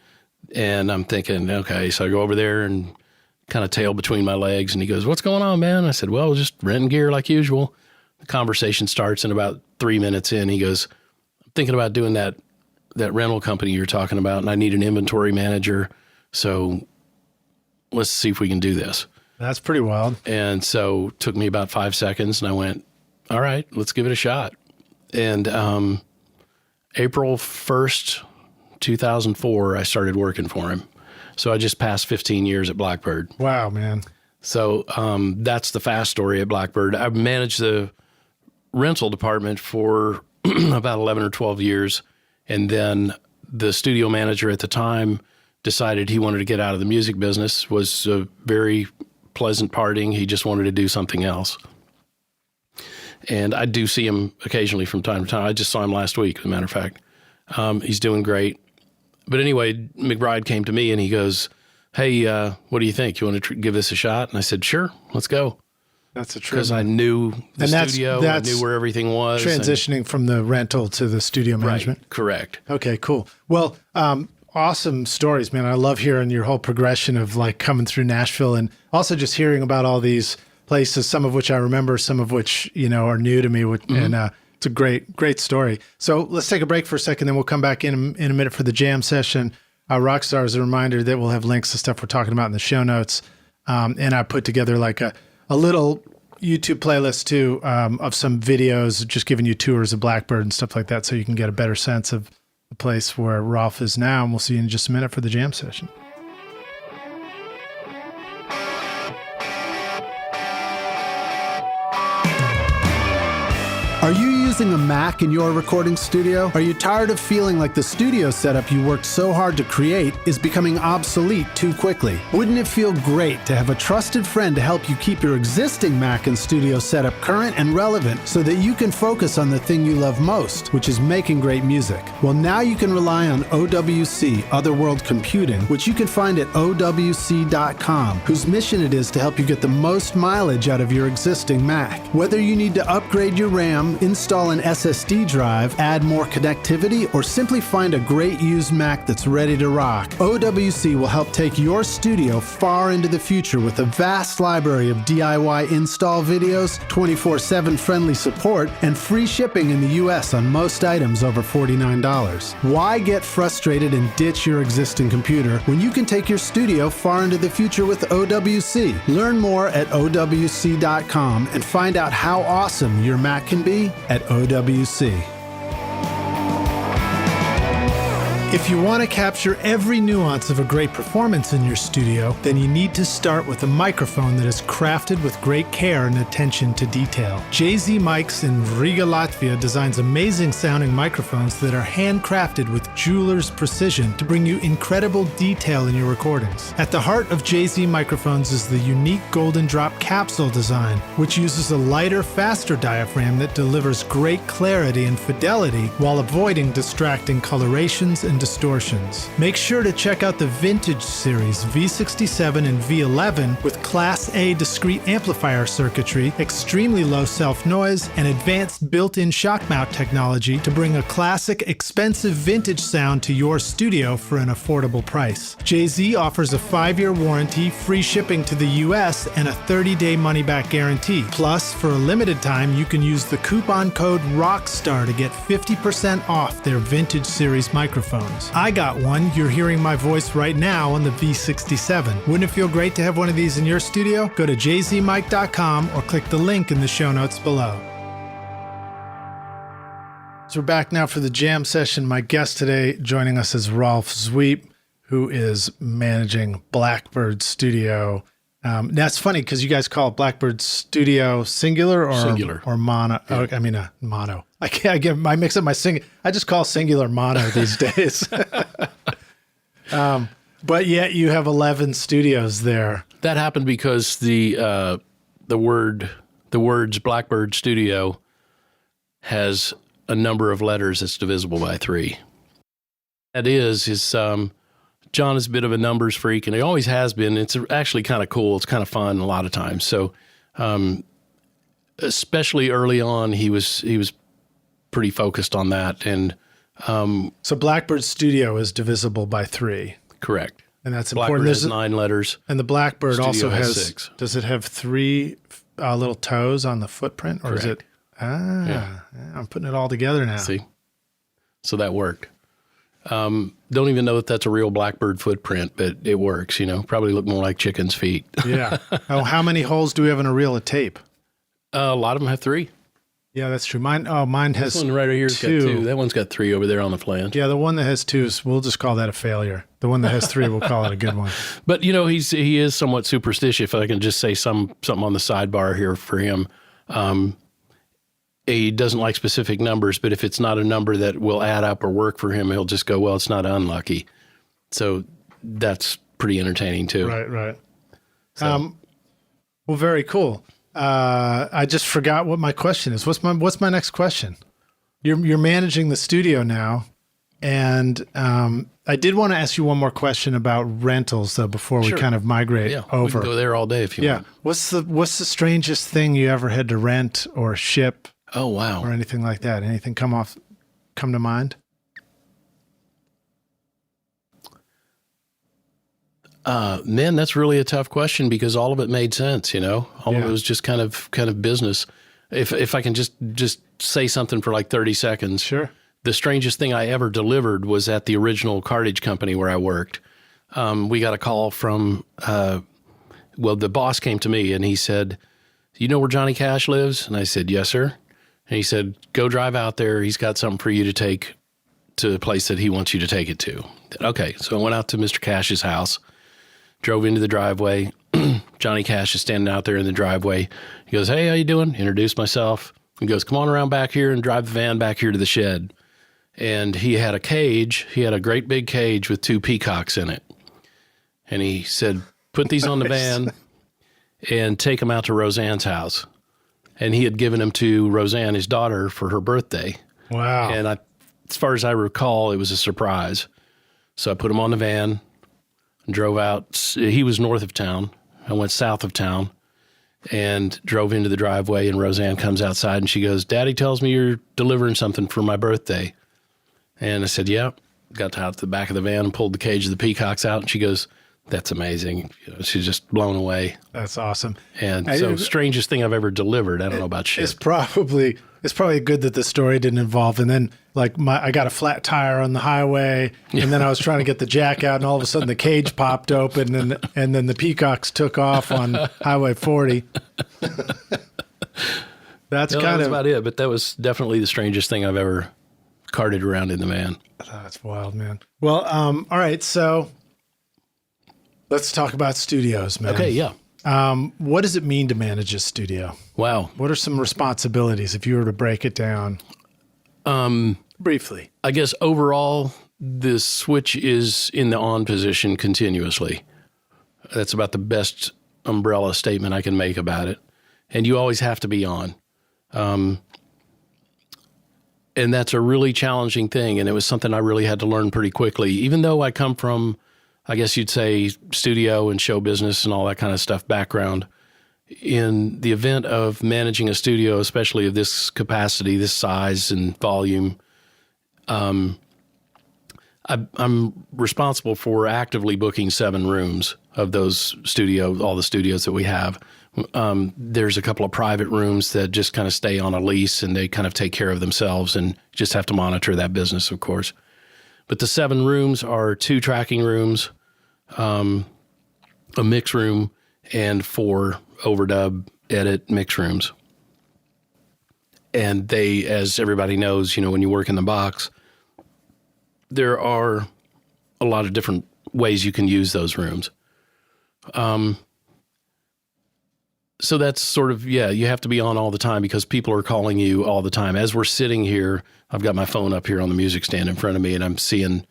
And I'm thinking, okay. So I go over there and kind of tail between my legs. And he goes, what's going on, man? I said, well, just renting gear like usual. The conversation starts, and about 3 minutes in, he goes, I'm thinking about doing that rental company you're talking about, and I need an inventory manager. So let's see if we can do this.
That's pretty wild.
And so it took me about 5 seconds, and I went, all right, let's give it a shot. And April 1st, 2004, I started working for him. So I just passed 15 years at Blackbird.
Wow, man.
So that's the fast story at Blackbird. I managed the rental department for about 11 or 12 years. And then the studio manager at the time decided he wanted to get out of the music business. Was a very pleasant parting. He just wanted to do something else. And I do see him occasionally from time to time. I just saw him last week, as a matter of fact. He's doing great. But anyway, McBride came to me and he goes, hey, what do you think? You want to give this a shot? And I said, sure, let's go.
That's a true.
Because I knew the studio, I knew where everything was.
Transitioning from the rental to the studio management.
Right, correct.
Okay, cool. Well, awesome stories, man. I love hearing your whole progression of like coming through Nashville, and also just hearing about all these places, some of which I remember, some of which, are new to me. And it's a great story. So let's take a break for a second, then we'll come back in a minute for the jam session. Rockstar, as a reminder that we'll have links to stuff we're talking about in the show notes. And I put together like a little YouTube playlist too, of some videos just giving you tours of Blackbird and stuff like that, so you can get a better sense of the place where Rolff is now. And we'll see you in just a minute for the jam session. Are you using a Mac in your recording studio? Are you tired of feeling like the studio setup you worked so hard to create is becoming obsolete too quickly? Wouldn't it feel great to have a trusted friend to help you keep your existing Mac and studio setup current and relevant so that you can focus on the thing you love most, which is making great music? Well, now you can rely on OWC, Otherworld Computing, which you can find at OWC.com, whose mission it is to help you get the most mileage out of your existing Mac. Whether you need to upgrade your RAM, install an SSD drive, add more connectivity, or simply find a great used Mac that's ready to rock, OWC will help take your studio far into the future with a vast library of DIY install videos, 24/7 friendly support, and free shipping in the US on most items over $49. Why get frustrated and ditch your existing computer when you can take your studio far into the future with OWC? Learn more at OWC.com and find out how awesome your Mac can be at OWC. If you want to capture every nuance of a great performance in your studio, then you need to start with a microphone that is crafted with great care and attention to detail. JZ Mics in Riga, Latvia designs amazing sounding microphones that are handcrafted with jeweler's precision to bring you incredible detail in your recordings. At the heart of JZ microphones is the unique Golden Drop capsule design, which uses a lighter, faster diaphragm that delivers great clarity and fidelity while avoiding distracting colorations and distortions. Make sure to check out the Vintage Series V67 and V11 with Class A discrete amplifier circuitry, extremely low self-noise, and advanced built-in shock mount technology to bring a classic, expensive vintage sound to your studio for an affordable price. JZ offers a 5-year warranty, free shipping to the US, and a 30-day money-back guarantee. Plus, for a limited time, you can use the coupon code ROCKSTAR to get 50% off their Vintage Series microphone. I got one. You're hearing my voice right now on the V67. Wouldn't it feel great to have one of these in your studio? Go to jzmic.com or click the link in the show notes below. So we're back now for the jam session. My guest today joining us is Rolff Zwiep, who is managing Blackbird Studio. That's funny because you guys call it Blackbird Studio singular or mono. Yeah. Oh, I mean mono. I mix up my I just call singular mono these days. But yet you have 11 studios there.
That happened because the words Blackbird Studio has a number of letters that's divisible by 3. That is John is a bit of a numbers freak, and he always has been. It's actually kind of cool. It's kind of fun a lot of times. So, especially early on, he was pretty focused on that. And
so Blackbird Studio is divisible by 3.
Correct.
And that's
Blackbird
important.
Has 9 letters.
And the Blackbird
Studio
also has
6.
Does it have 3 little toes on the footprint, or
Correct.
is it? Yeah, I'm putting it all together now.
See, so that worked. Don't even know that that's a real Blackbird footprint, but it works, probably look more like chicken's feet.
Yeah. Oh, how many holes do we have in a reel of tape?
A lot of them have 3.
Yeah, that's true. Mine has
this one right here's
2.
got 2. That one's got 3 over there on the flange.
Yeah, the one that has 2, we'll just call that a failure. The one that has 3, we'll call it a good one.
But, he is somewhat superstitious, if I can just say something on the sidebar here for him. He doesn't like specific numbers, but if it's not a number that will add up or work for him, he'll just go, well, it's not unlucky. So that's pretty entertaining too.
Right.
So.
Well, very cool. I just forgot what my question is. What's my next question? You're managing the studio now. And I did want to ask you one more question about rentals, though, before we kind of migrate over.
We can go there all day if you want.
What's the strangest thing you ever had to rent or ship?
Oh, wow.
Or anything like that? Anything come to mind?
Man, that's really a tough question because all of it made sense, All of it was just kind of business. If I can just say something for like 30 seconds.
Sure.
The strangest thing I ever delivered was at the original Cartage company where I worked. We got a call from, the boss came to me and he said, "You know where Johnny Cash lives?" And I said, "Yes, sir." And he said, "Go drive out there. He's got something for you to take to the place that he wants you to take it to." Okay. So I went out to Mr. Cash's house, drove into the driveway. Johnny Cash is standing out there in the driveway. He goes, "Hey, how you doing?" Introduced myself. He goes, "Come on around back here and drive the van back here to the shed." And he had a cage. He had a great big cage with 2 peacocks in it. And he said, "Put these on the van and take them out to Roseanne's house." And he had given them to Roseanne, his daughter, for her birthday.
Wow.
And as far as I recall, it was a surprise. So I put him on the van and drove out. He was north of town. I went south of town and drove into the driveway. And Roseanne comes outside and she goes, "Daddy tells me you're delivering something for my birthday." And I said, "Yeah." Got out to the back of the van and pulled the cage of the peacocks out. And she goes, "That's amazing." She's just blown away.
That's awesome.
And so strangest thing I've ever delivered. I don't know about shit.
It's probably good that the story didn't involve. And then I got a flat tire on the highway and then I was trying to get the jack out and all of a sudden the cage popped open and then the peacocks took off on Highway 40. That's
about it. But that was definitely the strangest thing I've ever carted around in the van.
That's wild, man. Well, all right. So let's talk about studios, man.
Okay. Yeah.
What does it mean to manage a studio?
Wow.
What are some responsibilities if you were to break it down? Briefly.
I guess overall, the switch is in the on position continuously. That's about the best umbrella statement I can make about it. And you always have to be on. And that's a really challenging thing. And it was something I really had to learn pretty quickly, even though I come from, I guess you'd say, studio and show business and all that kind of stuff background. In the event of managing a studio, especially of this capacity, this size and volume, I'm responsible for actively booking 7 rooms of those all the studios that we have. There's a couple of private rooms that just kind of stay on a lease and they kind of take care of themselves and just have to monitor that business, of course. But the 7 rooms are 2 tracking rooms, a mix room, and 4 overdub, edit, mix rooms. And they, as everybody knows, when you work in the box, there are a lot of different ways you can use those rooms. So that's sort of, you have to be on all the time because people are calling you all the time. As we're sitting here, I've got my phone up here on the music stand in front of me and I'm seeing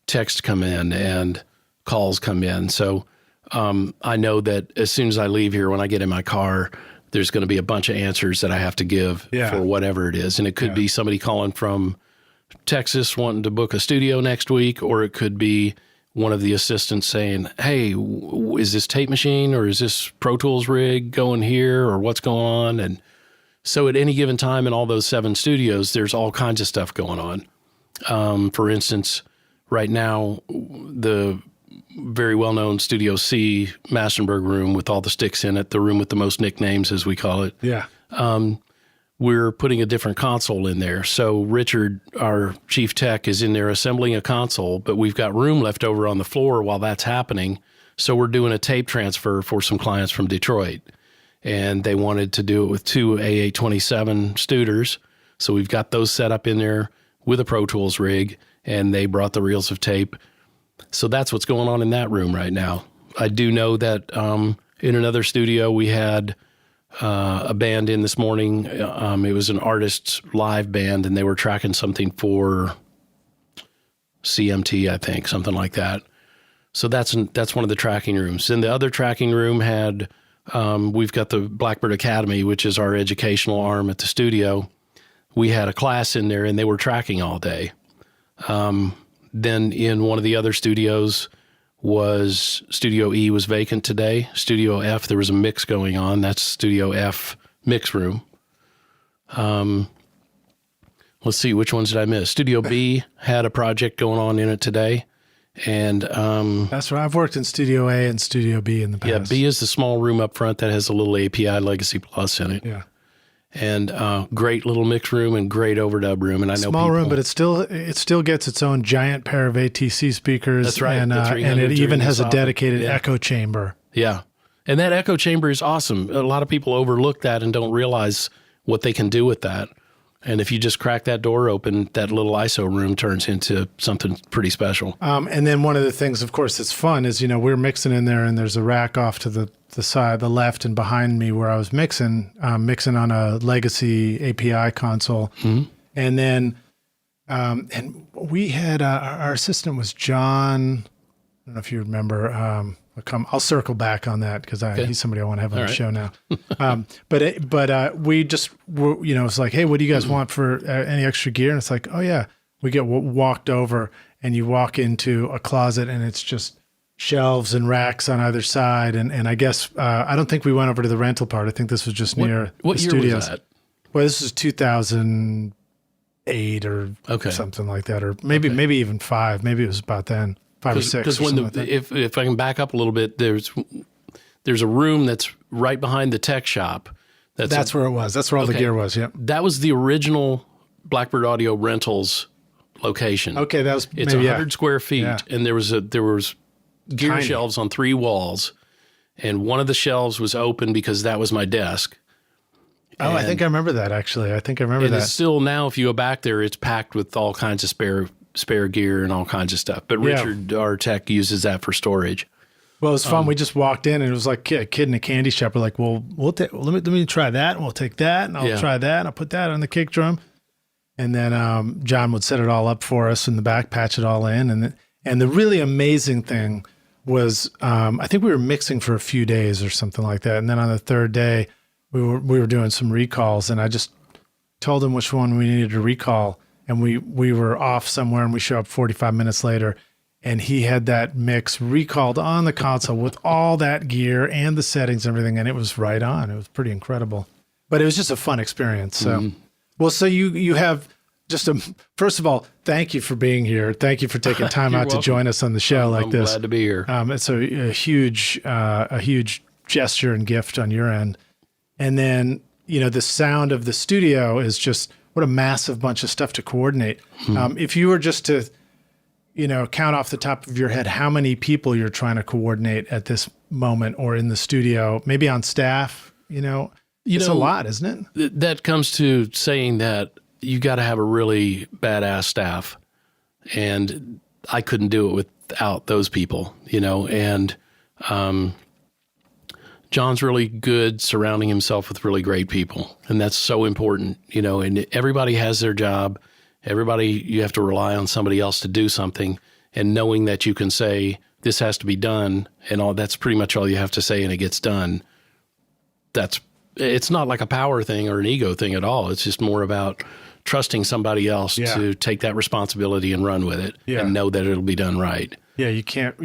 text come in and calls come in. So I know that as soon as I leave here, when I get in my car, there's going to be a bunch of answers that I have to give for whatever it is. And it could be somebody calling from Texas wanting to book a studio next week, or it could be one of the assistants saying, "Hey, is this tape machine or is this Pro Tools rig going here or what's going on?" And so at any given time in all those 7 studios, there's all kinds of stuff going on. For instance, right now, the very well-known Studio C Massenburg room with all the sticks in it, the room with the most nicknames, as we call it.
Yeah.
We're putting a different console in there. So Richard, our chief tech, is in there assembling a console, but we've got room left over on the floor while that's happening. So we're doing a tape transfer for some clients from Detroit. And they wanted to do it with 2 A827 Studers. So we've got those set up in there with a Pro Tools rig, and they brought the reels of tape. So that's what's going on in that room right now. I do know that in another studio we had a band in this morning. It was an artist's live band, and they were tracking something for CMT, I think, something like that. So that's one of the tracking rooms. And the other tracking room had, we've got the Blackbird Academy, which is our educational arm at the studio. We had a class in there, and they were tracking all day. Then in one of the other studios was Studio E was vacant today. Studio F, there was a mix going on. That's Studio F mix room. Let's see, which ones did I miss? Studio B had a project going on in it today. And
that's right. I've worked in Studio A and Studio B in the past.
Yeah, B is the small room up front that has a little API Legacy Plus in it.
Yeah.
And great little mix room and great overdub room. And I know
small room, but it still gets its own giant pair of ATC speakers.
That's right.
And it even has a dedicated
yeah.
echo chamber.
Yeah. And that echo chamber is awesome. A lot of people overlook that and don't realize what they can do with that. And if you just crack that door open, that little ISO room turns into something pretty special.
And then one of the things, of course, that's fun is, we're mixing in there and there's a rack off to the side, the left and behind me where I was mixing on a legacy API console.
Mm-hmm.
And then, and we had, our assistant was John. I don't know if you remember, I'll circle back on that because he's somebody I want to have on the show now. But we just were, it's like, hey, what do you guys want for any extra gear? And it's like, oh yeah, we get walked over and you walk into a closet and it's just shelves and racks on either side. And I guess, I don't think we went over to the rental part. I think this was just near
what
the
year
studios.
Was that?
Well, this is 2008 or something like that, or maybe even 5. Maybe it was about then. 5 or 6.
Because when if I can back up a little bit, there's a room that's right behind the tech shop.
That's where it was. That's where all the gear was. Yep.
That was the original Blackbird Audio Rentals location.
Okay, that was
it's 100 square feet, and there was gear
Tiny.
shelves on 3 walls, and one of the shelves was open because that was my desk.
Oh, I think I remember that actually. I think I remember that.
It's still now, if you go back there, it's packed with all kinds of spare gear and all kinds of stuff. But Richard, our tech, uses that for storage.
Well, it was fun. We just walked in and it was like a kid in a candy shop. We're like, well, let me try that, and we'll take that, and I'll try that, and I'll put that on the kick drum. And then John would set it all up for us in the back, patch it all in. And the really amazing thing was, I think we were mixing for a few days or something like that. And then on the third day, we were doing some recalls, and I just told him which one we needed to recall. And we were off somewhere, and we show up 45 minutes later, and he had that mix recalled on the console with all that gear and the settings and everything, and it was right on. It was pretty incredible. But it was just a fun experience. So, well, so you have just first of all, thank you for being here. Thank you for taking time out to join us on the show like this.
I'm glad to be here.
It's a huge gesture and gift on your end. And then, the sound of the studio is just, what a massive bunch of stuff to coordinate. If you were just to, count off the top of your head how many people you're trying to coordinate at this moment or in the studio, maybe on staff, it's a lot, isn't it?
That comes to saying that you got to have a really badass staff, and I couldn't do it without those people, and John's really good surrounding himself with really great people, and that's so important, and everybody has their job. You have to rely on somebody else to do something, and knowing that you can say, this has to be done, and that's pretty much all you have to say, and it gets done. It's not like a power thing or an ego thing at all. It's just more about trusting somebody else to take that responsibility and run with it and know that it'll be done right. Yeah,
you can't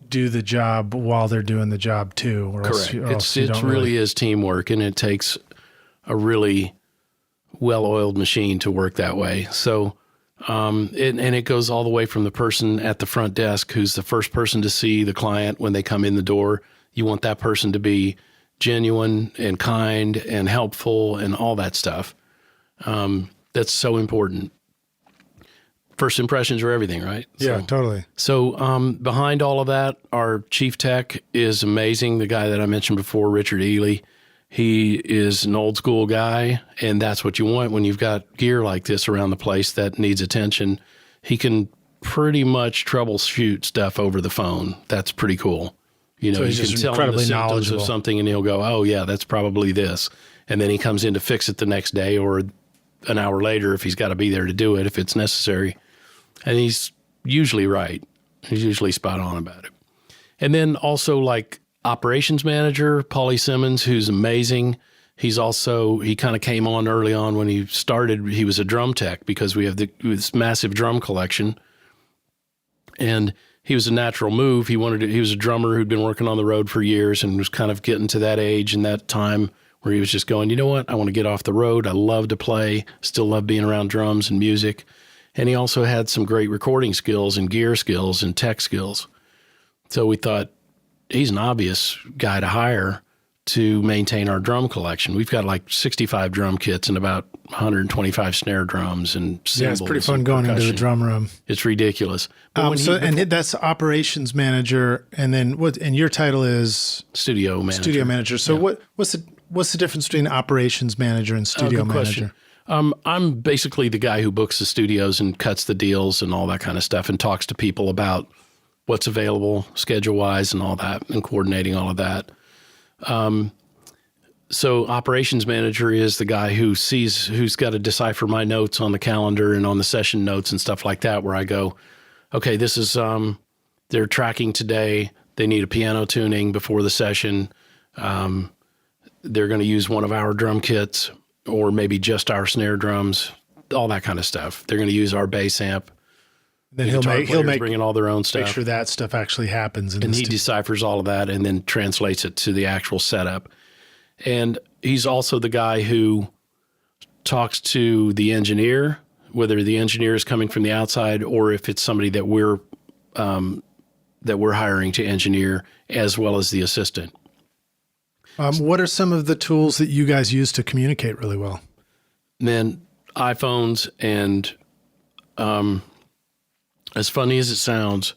do the job while they're doing the job too. Or
correct.
It
really is teamwork, and it takes a really well-oiled machine to work that way. So, and it goes all the way from the person at the front desk who's the first person to see the client when they come in the door. You want that person to be genuine and kind and helpful and all that stuff. That's so important. First impressions are everything, right?
Yeah, totally.
So behind all of that, our chief tech is amazing. The guy that I mentioned before, Richard Ely, he is an old school guy, and that's what you want when you've got gear like this around the place that needs attention. He can pretty much troubleshoot stuff over the phone. That's pretty cool. So you can tell him the symptoms of something, and he'll go, oh, yeah, that's probably this. And then he comes in to fix it the next day or an hour later if he's got to be there to do it, if it's necessary. And he's usually right. He's usually spot on about it. And then also like operations manager, Paulie Simmons, who's amazing. He kind of came on early on when he started. He was a drum tech because we have this massive drum collection. And he was a natural move. He was a drummer who'd been working on the road for years and was kind of getting to that age and that time where he was just going, you know what? I want to get off the road. I love to play, still love being around drums and music. And he also had some great recording skills and gear skills and tech skills. So we thought he's an obvious guy to hire to maintain our drum collection. We've got like 65 drum kits and about 125 snare drums and cymbals.
Yeah, it's pretty fun going into the drum room.
It's ridiculous.
And that's operations manager, and then and your title is
studio manager.
Studio manager. So yeah. What's the difference between operations manager and studio manager?
I'm basically the guy who books the studios and cuts the deals and all that kind of stuff and talks to people about what's available schedule-wise and all that and coordinating all of that. So operations manager is the guy who's got to decipher my notes on the calendar and on the session notes and stuff like that, where I go, okay, this is, they're tracking today. They need a piano tuning before the session. They're going to use one of our drum kits or maybe just our snare drums, all that kind of stuff. They're going to use our bass amp.
Then he'll make
bringing all their own stuff.
Make sure that stuff actually happens.
And he deciphers all of that and then translates it to the actual setup. And he's also the guy who talks to the engineer, whether the engineer is coming from the outside or if it's somebody that we're hiring to engineer, as well as the assistant.
What are some of the tools that you guys use to communicate really well?
Man, iPhones and as funny as it sounds,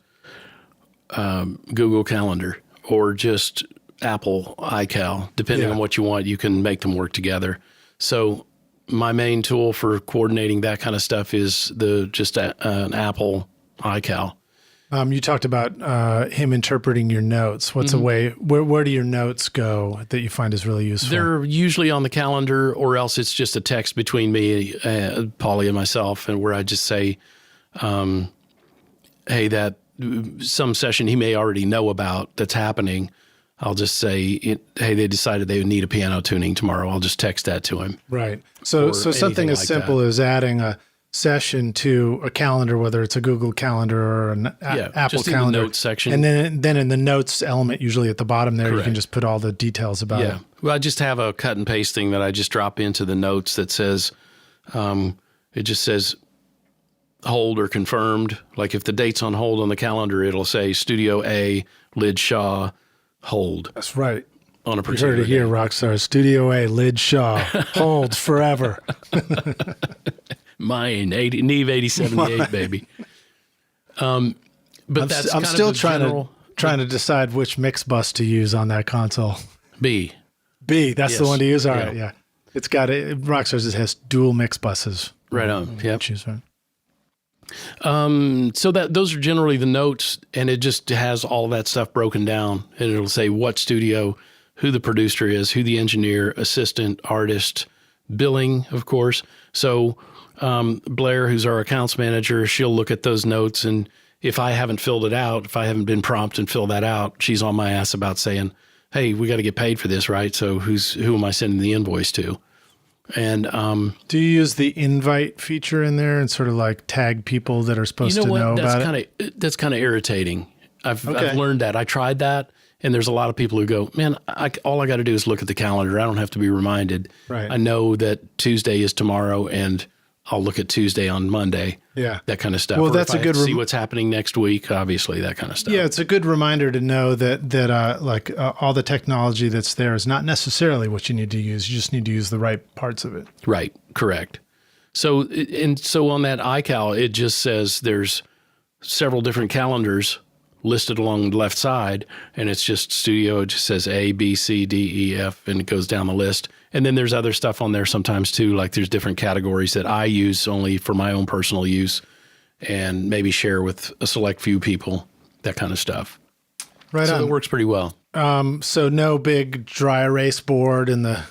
Google Calendar or just Apple iCal, depending on what you want, you can make them work together. So my main tool for coordinating that kind of stuff is an Apple iCal.
You talked about him interpreting your notes. What's a way, where do your notes go that you find is really useful?
They're usually on the calendar, or else it's just a text between me, Paulie, and myself, and where I just say, hey, that some session he may already know about that's happening. I'll just say, hey, they decided they would need a piano tuning tomorrow. I'll just text that to him.
Right. So something as simple as adding a session to a calendar, whether it's a Google Calendar or an Apple
just
Calendar.
In the notes section.
And then in the notes element, usually at the bottom there,
Correct.
You can just put all the details about it.
Well, I just have a cut and paste thing that I just drop into the notes that says, it just says hold or confirmed. Like if the date's on hold on the calendar, it'll say Studio A, Lid Shaw, hold.
That's right.
On a particular
You heard it here, Rockstar. Studio A, Lid Shaw, hold forever.
Mine, Neve 8078, baby. But
I'm still trying to decide which mix bus to use on that console.
B.
That's the one to use. All right, yeah. It's got Rockstar's has dual mix buses.
Right on. Yep.
Choose one.
So those are generally the notes, and it just has all that stuff broken down, and it'll say what studio, who the producer is, who the engineer, assistant, artist, billing, of course. So Blair, who's our accounts manager, she'll look at those notes, and if I haven't filled it out, if I haven't been prompt and filled that out, she's on my ass about saying, hey, we got to get paid for this, right? So who am I sending the invoice to? And
do you use the invite feature in there and sort of like tag people that are supposed to know about it?
That's kind of irritating. I've learned that. I tried that, and there's a lot of people who go, man, all I got to do is look at the calendar. I don't have to be reminded.
Right.
I know that Tuesday is tomorrow, and I'll look at Tuesday on Monday.
Yeah.
That kind of stuff.
Well,
or
that's
if
a good
see what's happening next week, obviously, that kind of stuff.
Yeah, it's a good reminder to know that all the technology that's there is not necessarily what you need to use. You just need to use the right parts of it.
Right. Correct. So on that iCal, it just says there's several different calendars listed along the left side, and it's just studio. It just says A, B, C, D, E, F, and it goes down the list. And then there's other stuff on there sometimes too, like there's different categories that I use only for my own personal use and maybe share with a select few people, that kind of stuff.
Right on.
So it works pretty well.
So no big dry erase board in the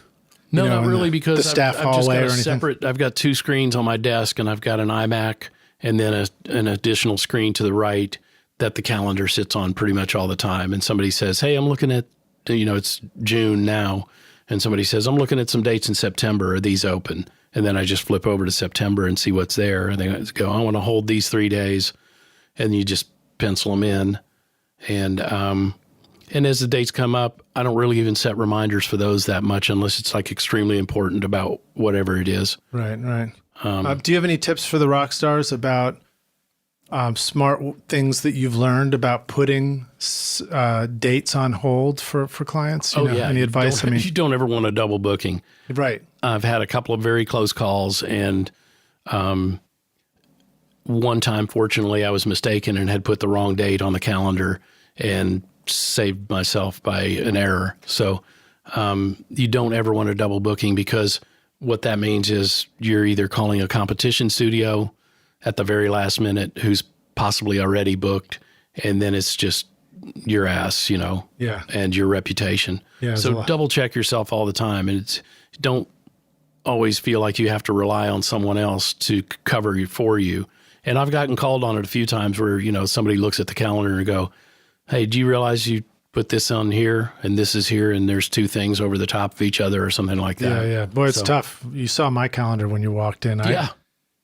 No, not really, because
the staff
I've just
hallway
got
or anything.
separate. I've got two screens on my desk, and I've got an iMac, and then an additional screen to the right that the calendar sits on pretty much all the time. And somebody says, "Hey, I'm looking at, it's June now," and somebody says, I'm looking at some dates in September. Are these open? And then I just flip over to September and see what's there. And they go, I want to hold these 3 days. And you just pencil them in. And as the dates come up, I don't really even set reminders for those that much unless it's like extremely important about whatever it is.
Right. Do you have any tips for the rock stars about smart things that you've learned about putting dates on hold for clients? Any advice?
You don't ever want a double booking.
Right.
I've had a couple of very close calls, and one time, fortunately, I was mistaken and had put the wrong date on the calendar and saved myself by an error. So you don't ever want a double booking, because what that means is you're either calling a competition studio at the very last minute who's possibly already booked, and then it's just your ass, and your reputation.
Yeah,
so double check yourself all the time, and don't always feel like you have to rely on someone else to cover you for you. And I've gotten called on it a few times where, somebody looks at the calendar and go, hey, do you realize you put this on here and this is here and there's two things over the top of each other or something like that?
Yeah. Boy, it's tough. You saw my calendar when you walked in.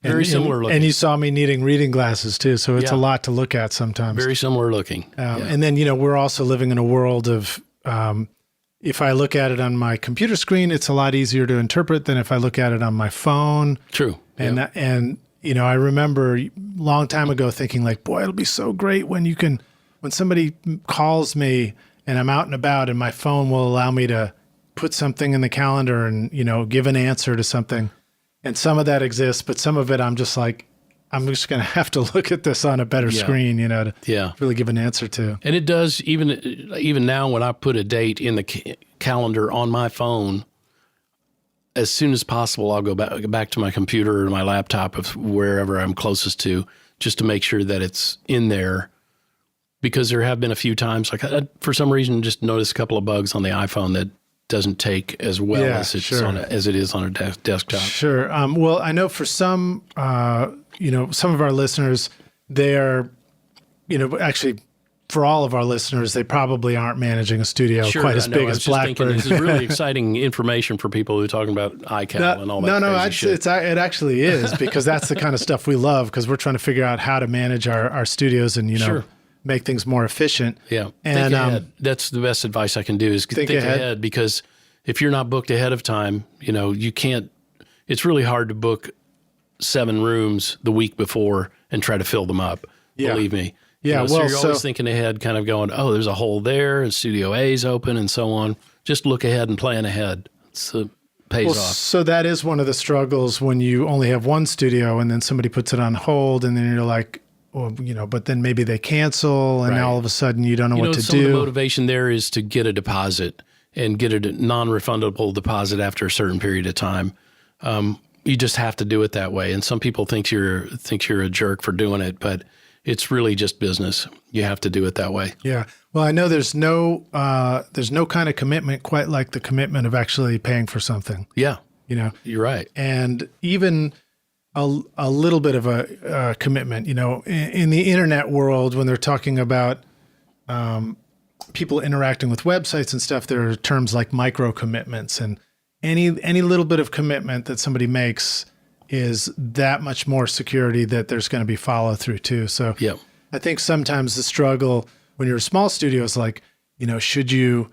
Very similar looking.
And you saw me needing reading glasses too. So it's a lot to look at sometimes.
Very similar looking.
And then, we're also living in a world of, if I look at it on my computer screen, it's a lot easier to interpret than if I look at it on my phone.
True.
And I remember a long time ago thinking like, boy, it'll be so great when somebody calls me and I'm out and about and my phone will allow me to put something in the calendar and, give an answer to something. And some of that exists, but some of it I'm just like, I'm just going to have to look at this on a better screen, to really give an answer to.
And it does, even now when I put a date in the calendar on my phone, as soon as possible, I'll go back to my computer or my laptop of wherever I'm closest to, just to make sure that it's in there. Because there have been a few times, like for some reason, just noticed a couple of bugs on the iPhone that doesn't take as well as it is on a desktop.
Sure. Well, I know for some, some of our listeners, they're, actually for all of our listeners, they probably aren't managing a studio quite as big as Blackbird.
This is really exciting information for people who are talking about iCal and all that crazy shit.
It actually is, because that's the kind of stuff we love, because we're trying to figure out how to manage our studios and, make things more efficient.
Yeah. And think ahead. That's the best advice I can do is think ahead, because if you're not booked ahead of time, you can't, it's really hard to book 7 rooms the week before and try to fill them up. Yeah. Believe me.
Yeah.
So you're always thinking ahead, kind of going, oh, there's a hole there and Studio A is open and so on. Just look ahead and plan ahead. It pays off.
So that is one of the struggles when you only have one studio and then somebody puts it on hold and then you're like, well, but then maybe they cancel and now all of a sudden you don't know what to do.
Some of the motivation there is to get a deposit and get a non-refundable deposit after a certain period of time. You just have to do it that way. And some people think you're a jerk for doing it, but it's really just business. You have to do it that way.
Yeah. Well, I know there's no kind of commitment quite like the commitment of actually paying for something.
Yeah. You're right.
And even a little bit of a commitment, in the internet world, when they're talking about people interacting with websites and stuff, there are terms like micro commitments, and any little bit of commitment that somebody makes is that much more security that there's going to be follow through too. So I think sometimes the struggle when you're a small studio is like, should you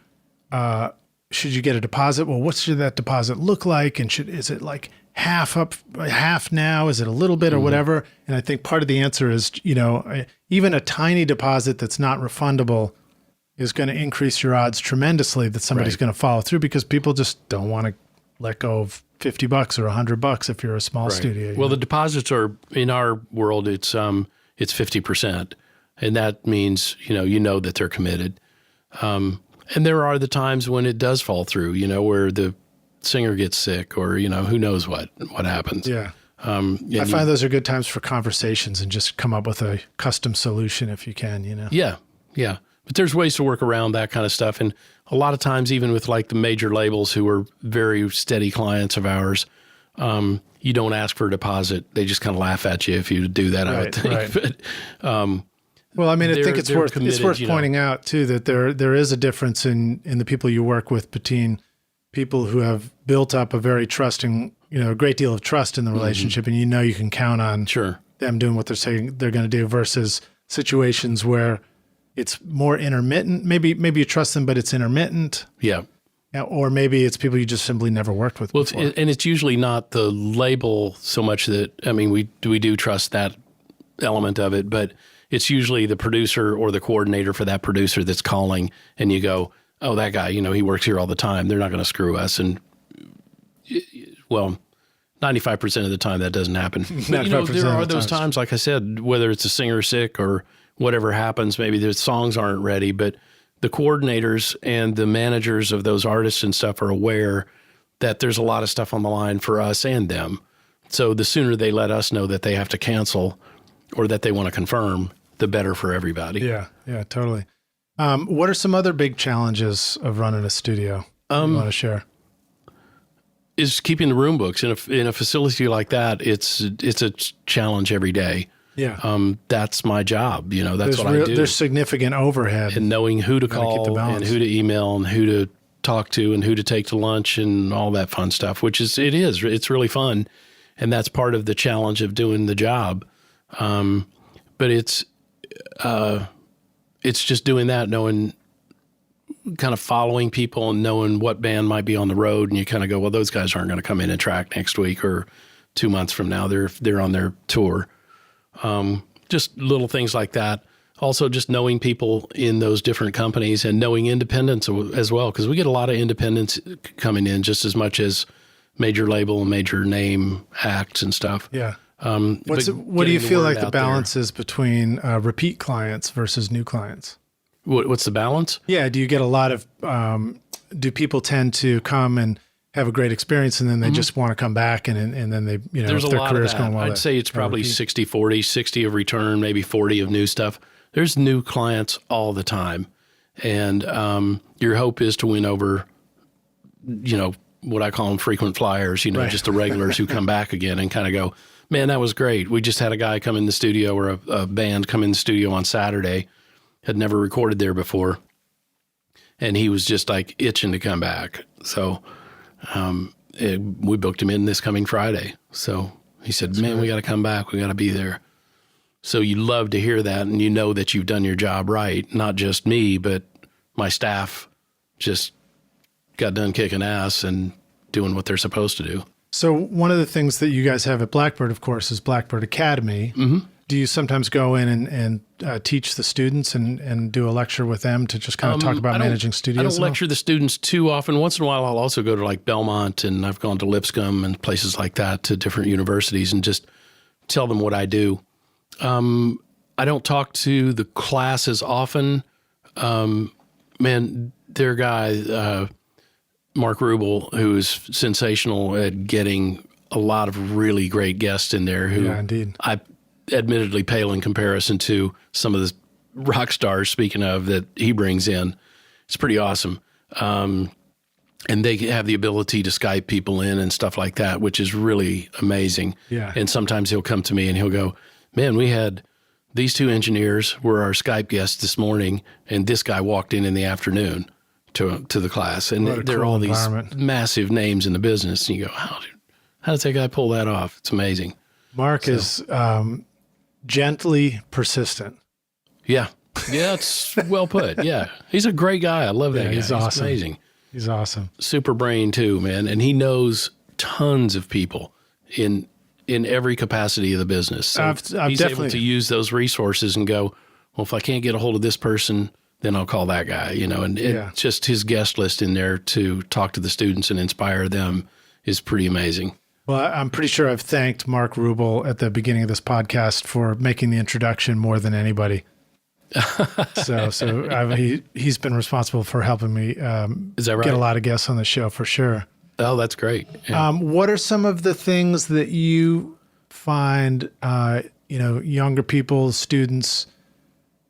get a deposit? Well, what should that deposit look like? And is it like half now? Is it a little bit or whatever? And I think part of the answer is, even a tiny deposit that's not refundable is going to increase your odds tremendously that somebody's going to follow through, because people just don't want to let go of $50 or $100 if you're a small studio.
Well, the deposits are, in our world, it's 50%. And that means, that they're committed. And there are the times when it does fall through, where the singer gets sick or, who knows what happens.
Yeah. I find those are good times for conversations and just come up with a custom solution if you can,
Yeah. Yeah. But there's ways to work around that kind of stuff. And a lot of times, even with like the major labels who are very steady clients of ours, you don't ask for a deposit. They just kind of laugh at you if you do that, I would think.
Right.
But,
well, I mean, I think it's worth pointing out too that there is a difference in the people you work with between people who have built up a very trusting, a great deal of trust in the relationship, and you can count on them doing what they're saying they're going to do, versus situations where it's more intermittent. Maybe you trust them, but it's intermittent.
Yeah.
Or maybe it's people you just simply never worked with before.
And it's usually not the label so much that, we do trust that element of it, but it's usually the producer or the coordinator for that producer that's calling, and you go, oh, that guy, he works here all the time. They're not going to screw us. And, 95% of the time that doesn't happen. But, there are those times, like I said, whether it's a singer sick or whatever happens, maybe the songs aren't ready, but the coordinators and the managers of those artists and stuff are aware that there's a lot of stuff on the line for us and them. So the sooner they let us know that they have to cancel or that they want to confirm, the better for everybody.
Yeah, totally. What are some other big challenges of running a studio you want to share?
Is keeping the room books in a facility like that. It's a challenge every day.
Yeah.
That's my job. That's what I do.
There's significant overhead.
And knowing who to call and who to email and who to talk to and who to take to lunch and all that fun stuff, it's really fun. And that's part of the challenge of doing the job. But it's just doing that, knowing, kind of following people and knowing what band might be on the road. And you kind of go, well, those guys aren't going to come in and track next week or 2 months from now. They're on their tour. Just little things like that. Also, just knowing people in those different companies and knowing independents as well, because we get a lot of independents coming in just as much as major label and major name acts and stuff.
Yeah. What do you feel like the balance is between repeat clients versus new clients?
What's the balance?
Yeah. Do you get a lot of, do people tend to come and have a great experience and then they just want to come back and then they,
there's
if
a
their
lot
career's
of that.
going well.
I'd say it's probably 60-40, 60 of return, maybe 40 of new stuff. There's new clients all the time. And your hope is to win over, what I call them frequent flyers, just the regulars who come back again and kind of go, man, that was great. We just had a guy come in the studio or a band come in the studio on Saturday, had never recorded there before. And he was just like itching to come back. So we booked him in this coming Friday. So he said, man, we got to come back. We got to be there. So you love to hear that. And you know that you've done your job right. Not just me, but my staff just got done kicking ass and doing what they're supposed to do.
So one of the things that you guys have at Blackbird, of course, is Blackbird Academy. Mm-hmm. Do you sometimes go in and teach the students and do a lecture with them to just kind of talk about managing studios?
I don't lecture the students too often. Once in a while, I'll also go to like Belmont, and I've gone to Lipscomb and places like that, to different universities, and just tell them what I do. I don't talk to the class as often. Man, their guy, Mark Rubel, who's sensational at getting a lot of really great guests in there who
indeed.
I admittedly pale in comparison to some of the rock stars, speaking of, that he brings in. It's pretty awesome. And they have the ability to Skype people in and stuff like that, which is really amazing.
Yeah.
And sometimes he'll come to me and he'll go, man, we had these two engineers were our Skype guests this morning, and this guy walked in the afternoon to the class. And they're all these massive names in the business. And you go, how does that guy pull that off? It's amazing.
Mark is gently persistent.
Yeah. Yeah, it's well put. Yeah. He's a great guy. I love that guy.
He's awesome.
Amazing.
He's awesome.
Super brain too, man. And he knows tons of people in every capacity of the business. So he's able to use those resources and go, well, if I can't get a hold of this person, then I'll call that guy, and just his guest list in there to talk to the students and inspire them is pretty amazing.
Well, I'm pretty sure I've thanked Mark Rubel at the beginning of this podcast for making the introduction more than anybody. He's been responsible for helping me
Is that right?
Get a lot of guests on the show for sure.
Oh, that's great. Yeah.
What are some of the things that you find, younger people, students,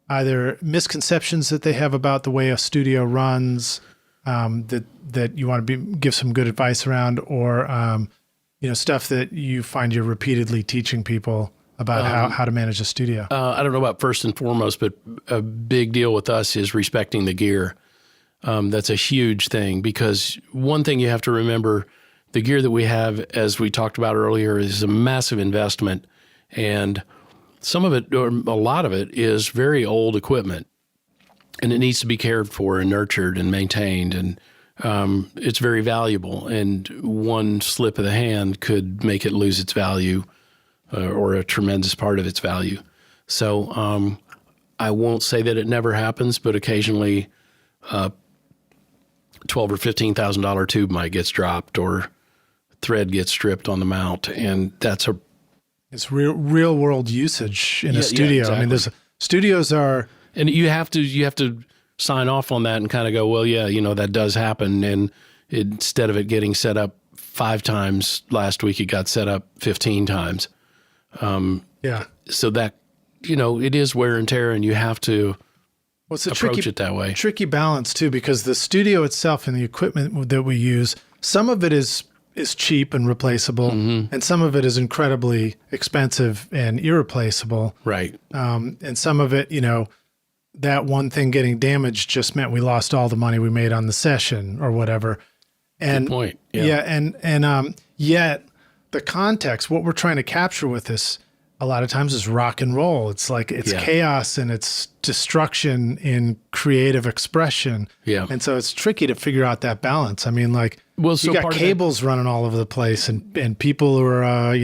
either misconceptions that they have about the way a studio runs, that you want to give some good advice around, or stuff that you find you're repeatedly teaching people about how to manage a studio? I
don't know about first and foremost, but a big deal with us is respecting the gear. That's a huge thing, because one thing you have to remember, the gear that we have, as we talked about earlier, is a massive investment, and some of it, or a lot of it, is very old equipment, and it needs to be cared for and nurtured and maintained, and it's very valuable, and one slip of the hand could make it lose its value, or a tremendous part of its value. So I won't say that it never happens, but occasionally $12,000 or $15,000 tube might gets dropped, or thread gets stripped on the mount, and
it's real world usage in a studio.
Yeah, exactly.
I mean, studios are,
and you have to sign off on that and kind of go, well, yeah, that does happen. And instead of it getting set up 5 times last week, it got set up 15 times. So that, it is wear and tear, and you have to approach it that way.
Tricky balance too, because the studio itself and the equipment that we use, some of it is cheap and replaceable, and some of it is incredibly expensive and irreplaceable.
Right.
And some of it, that one thing getting damaged just meant we lost all the money we made on the session or whatever. And
good point.
Yet the context, what we're trying to capture with this a lot of times is rock and roll. It's like, it's chaos and it's destruction in creative expression. Yeah. And so it's tricky to figure out that balance. I mean, you got cables running all over the place, and people who are,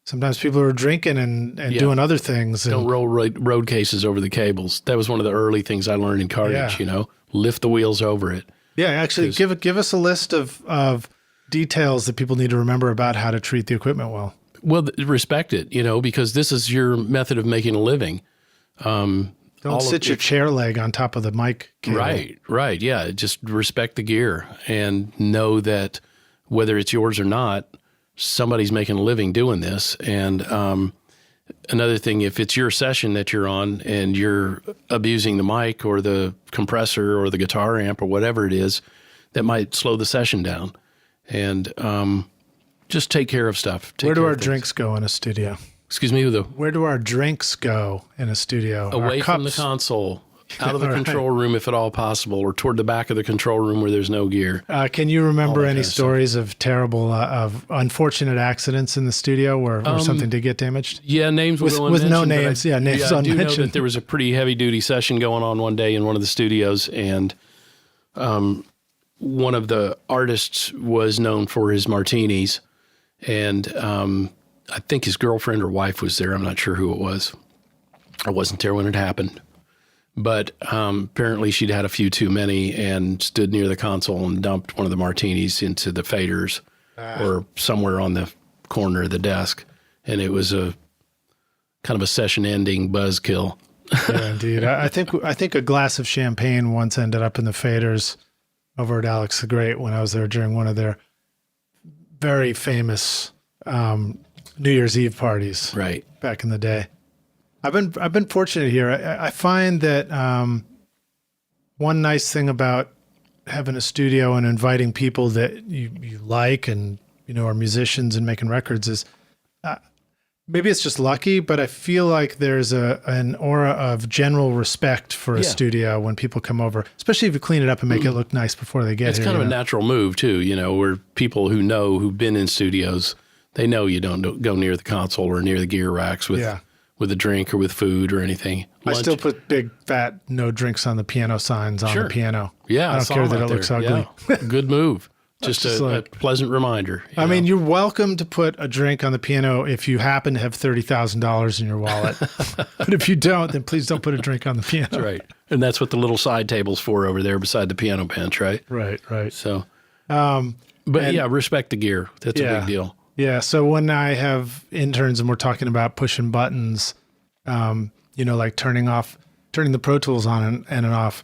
sometimes people are drinking and doing other things.
Don't roll road cases over the cables. That was one of the early things I learned in Cartage, lift the wheels over it.
Yeah, actually, give us a list of details that people need to remember about how to treat the equipment well.
Well, respect it, because this is your method of making a living.
Don't sit your chair leg on top of the mic cable.
Right. Yeah, just respect the gear and know that whether it's yours or not, somebody's making a living doing this. And another thing, if it's your session that you're on and you're abusing the mic or the compressor or the guitar amp or whatever it is, that might slow the session down. And just take care of stuff.
Where do our drinks go in a studio?
Excuse me?
Where do our drinks go in a studio?
Away from the console, out of the control room if at all possible, or toward the back of the control room where there's no gear.
Can you remember any stories of terrible, of unfortunate accidents in the studio where something did get damaged?
Yeah, names
with no names. Names unmentioned. I do know that
there was a pretty heavy-duty session going on one day in one of the studios, and one of the artists was known for his martinis, and I think his girlfriend or wife was there. I'm not sure who it was. I wasn't there when it happened. But apparently she'd had a few too many and stood near the console and dumped one of the martinis into the faders or somewhere on the corner of the desk. And it was a kind of a session-ending buzzkill.
Yeah, indeed. I think a glass of champagne once ended up in the faders over at Alex the Great when I was there during one of their very famous New Year's Eve parties.
Right.
Back in the day. I've been fortunate here. I find that one nice thing about having a studio and inviting people that you like and are musicians and making records is maybe it's just lucky, but I feel like there's an aura of general respect for a studio when people come over, especially if you clean it up and make it look nice before they get here.
It's kind of a natural move too, where people who've been in studios, they know you don't go near the console or near the gear racks with a drink or with food or anything. Lunch.
I still put big, fat, no drinks on the piano signs on the piano.
Yeah.
I don't care that it looks ugly.
Yeah. Good move. Just a pleasant reminder.
I mean, you're welcome to put a drink on the piano if you happen to have $30,000 in your wallet. But if you don't, then please don't put a drink on the piano.
That's right. And that's what the little side table's for over there beside the piano bench, right?
Right.
So, respect the gear. That's a big deal.
Yeah. So when I have interns and we're talking about pushing buttons, like turning the Pro Tools on and off,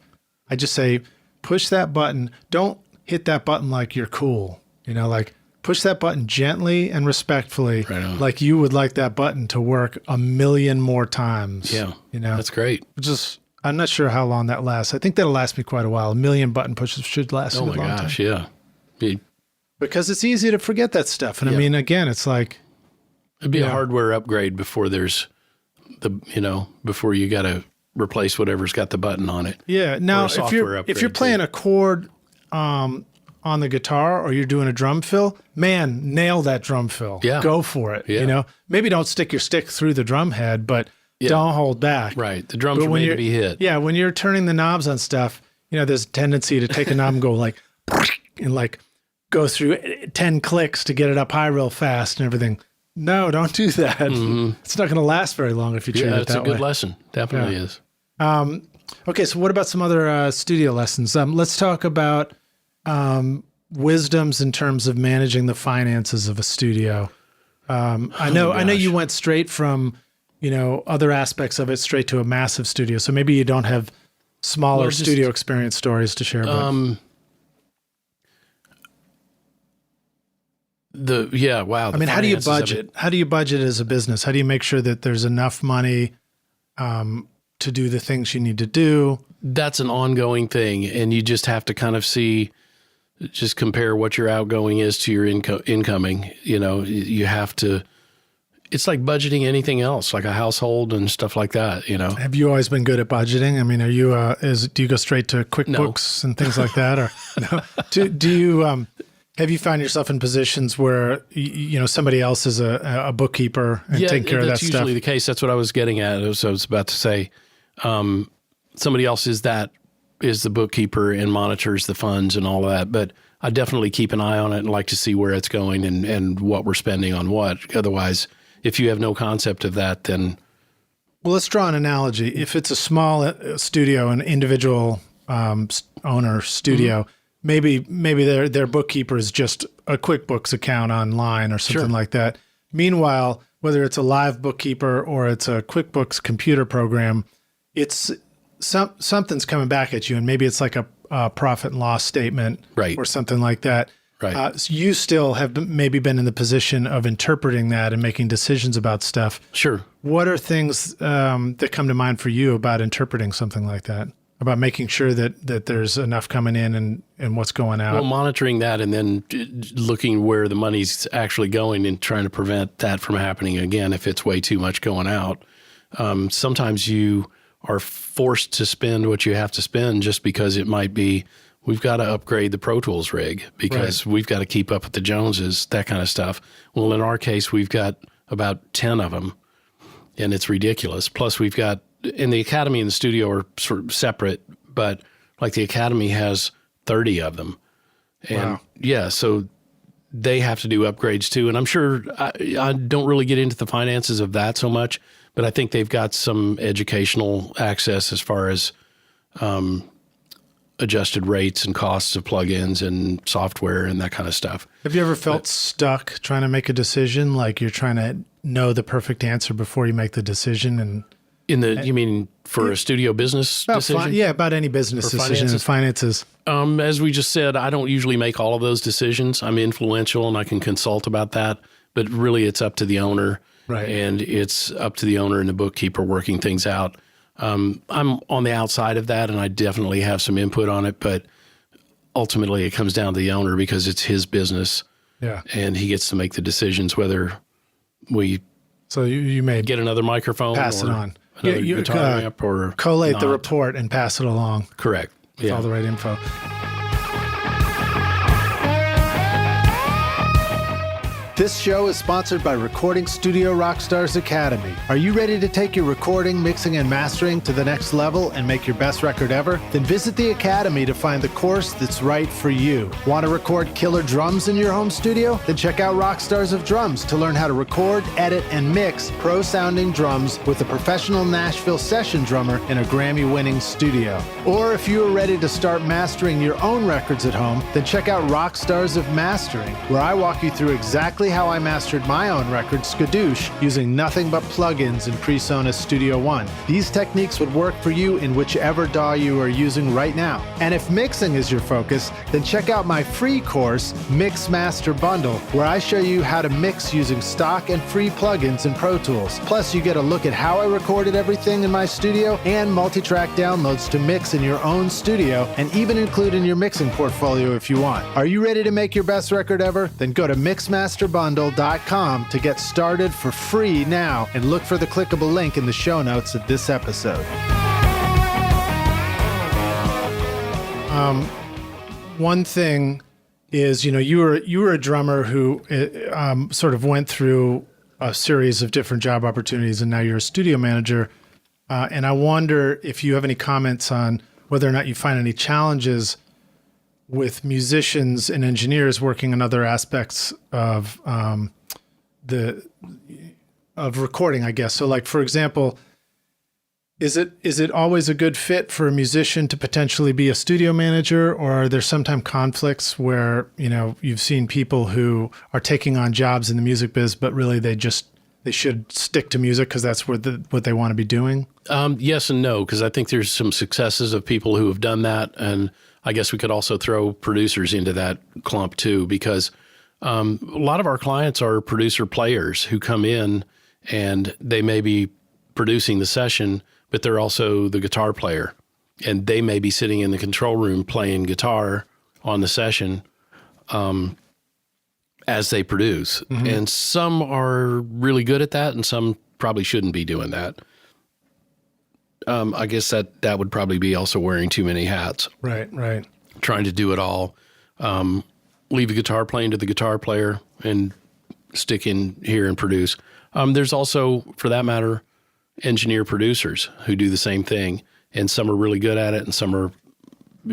I just say, push that button. Don't hit that button like you're cool. Push that button gently and respectfully, like you would like that button to work a million more times.
Yeah. That's great.
I'm not sure how long that lasts. I think that'll last me quite a while. A million button pushes should last me a long time. Oh my gosh,
yeah.
Because it's easy to forget that stuff. And I mean, again, it's like...
It'd be a hardware upgrade before there's before you got to replace whatever's got the button on it.
Yeah. Now,
Or a software upgrade,
if you're playing
too.
a chord on the guitar or you're doing a drum fill, man, nail that drum fill.
Yeah.
Go for it.
Yeah.
You know, maybe don't stick your stick through the drum head, but don't hold back.
Right. The drums
But
are
when
made to
you're-
be hit.
Yeah. When you're turning the knobs on stuff, you know, there's a tendency to take a knob and go like, and like go through 10 clicks to get it up high real fast and everything. No, don't do that. It's not going to last very long if you tune
Yeah,
it
that's
that
a good
way.
lesson. Definitely is.
Okay, so what about some other studio lessons? Let's talk about wisdoms in terms of managing the finances of a studio. I know you went straight from, you know, other aspects of it straight to a massive studio. So maybe you don't have smaller studio experience stories to share. But
wow.
I mean, how do you budget? How do you budget as a business? How do you make sure that there's enough money to do the things you need to do?
That's an ongoing thing, and you just have to kind of just compare what your outgoing is to your incoming. You know, you have to. It's like budgeting anything else, like a household and stuff like that. You know,
Have you always been good at budgeting? I mean, are you do you go straight to QuickBooks and things like that, or no? Do you have you found yourself in positions where you know somebody else is a bookkeeper and take care of that
that's
stuff?
usually the case. That's what I was getting at. I was about to say, somebody else is the bookkeeper and monitors the funds and all of that. But I definitely keep an eye on it and like to see where it's going and what we're spending on what. Otherwise, if you have no concept of that, then
Well, let's draw an analogy. If it's a small studio, an individual owner studio, maybe their bookkeeper is just a QuickBooks account online or something like that. Meanwhile, whether it's a live bookkeeper or it's a QuickBooks computer program, it's something's coming back at you, and maybe it's like a profit and loss statement,
Right.
or something like that.
Right.
So you still have maybe been in the position of interpreting that and making decisions about stuff.
sure.
What are things that come to mind for you about interpreting something like that? About making sure that there's enough coming in and what's going out?
Well, monitoring that and then looking where the money's actually going and trying to prevent that from happening again if it's way too much going out. Sometimes you are forced to spend what you have to spend just because it might be, we've got to upgrade the Pro Tools rig because we've got to keep up with the Joneses, that kind of stuff. Well, in our case, we've got about 10 of them, and it's ridiculous. Plus, we've got, and the Academy and the studio are sort of separate, but like the Academy has 30 of them. And so they have to do upgrades too. And I'm sure I don't really get into the finances of that so much, but I think they've got some educational access as far as adjusted rates and costs of plugins and software and that kind of stuff.
Have you ever felt stuck trying to make a decision, like you're trying to know the perfect answer before you make the decision? And
You mean for a studio business decision?
about any business
Or
decision and finances.
As we just said, I don't usually make all of those decisions. I'm influential and I can consult about that, but really it's up to the owner.
Right.
And it's up to the owner and the bookkeeper working things out. I'm on the outside of that, and I definitely have some input on it, but ultimately it comes down to the owner because it's his business.
Yeah.
And he gets to make the decisions whether we
So you may
get another microphone
pass
or
it on.
another
You
guitar amp or
collate the
not.
report and pass it along
Correct.
with
Yeah.
all the right info. This show is sponsored by Recording Studio Rockstars Academy. Are you ready to take your recording, mixing, and mastering to the next level and make your best record ever? Then visit the Academy to find the course that's right for you. Want to record killer drums in your home studio? Then check out Rockstars of Drums to learn how to record, edit, and mix pro-sounding drums with a professional Nashville session drummer in a Grammy-winning studio. Or if you are ready to start mastering your own records at home, then check out Rockstars of Mastering, where I walk you through exactly how I mastered my own record, Skadoosh, using nothing but plugins in PreSonus Studio One. These techniques would work for you in whichever DAW you are using right now. And if mixing is your focus, then check out my free course, Mix Master Bundle, where I show you how to mix using stock and free plugins in Pro Tools. Plus, you get a look at how I recorded everything in my studio and multi-track downloads to mix in your own studio and even include in your mixing portfolio if you want. Are you ready to make your best record ever? Then go to mixmasterbundle.com to get started for free now and look for the clickable link in the show notes of this episode. One thing is, you were a drummer who sort of went through a series of different job opportunities, and now you're a studio manager. And I wonder if you have any comments on whether or not you find any challenges with musicians and engineers working on other aspects of recording, I guess. So, like, for example, is it always a good fit for a musician to potentially be a studio manager, or are there sometimes conflicts where, you've seen people who are taking on jobs in the music biz, but really they should stick to music because that's what they want to be doing?
Yes and no, because I think there's some successes of people who have done that. And I guess we could also throw producers into that clump too, because a lot of our clients are producer players who come in and they may be producing the session, but they're also the guitar player, and they may be sitting in the control room playing guitar on the session as they produce. Mm-hmm. And some are really good at that, and some probably shouldn't be doing that. I guess that would probably be also wearing too many hats.
Right.
Trying to do it all. Leave the guitar playing to the guitar player and stick in here and produce. There's also, for that matter, engineer producers who do the same thing, and some are really good at it, and some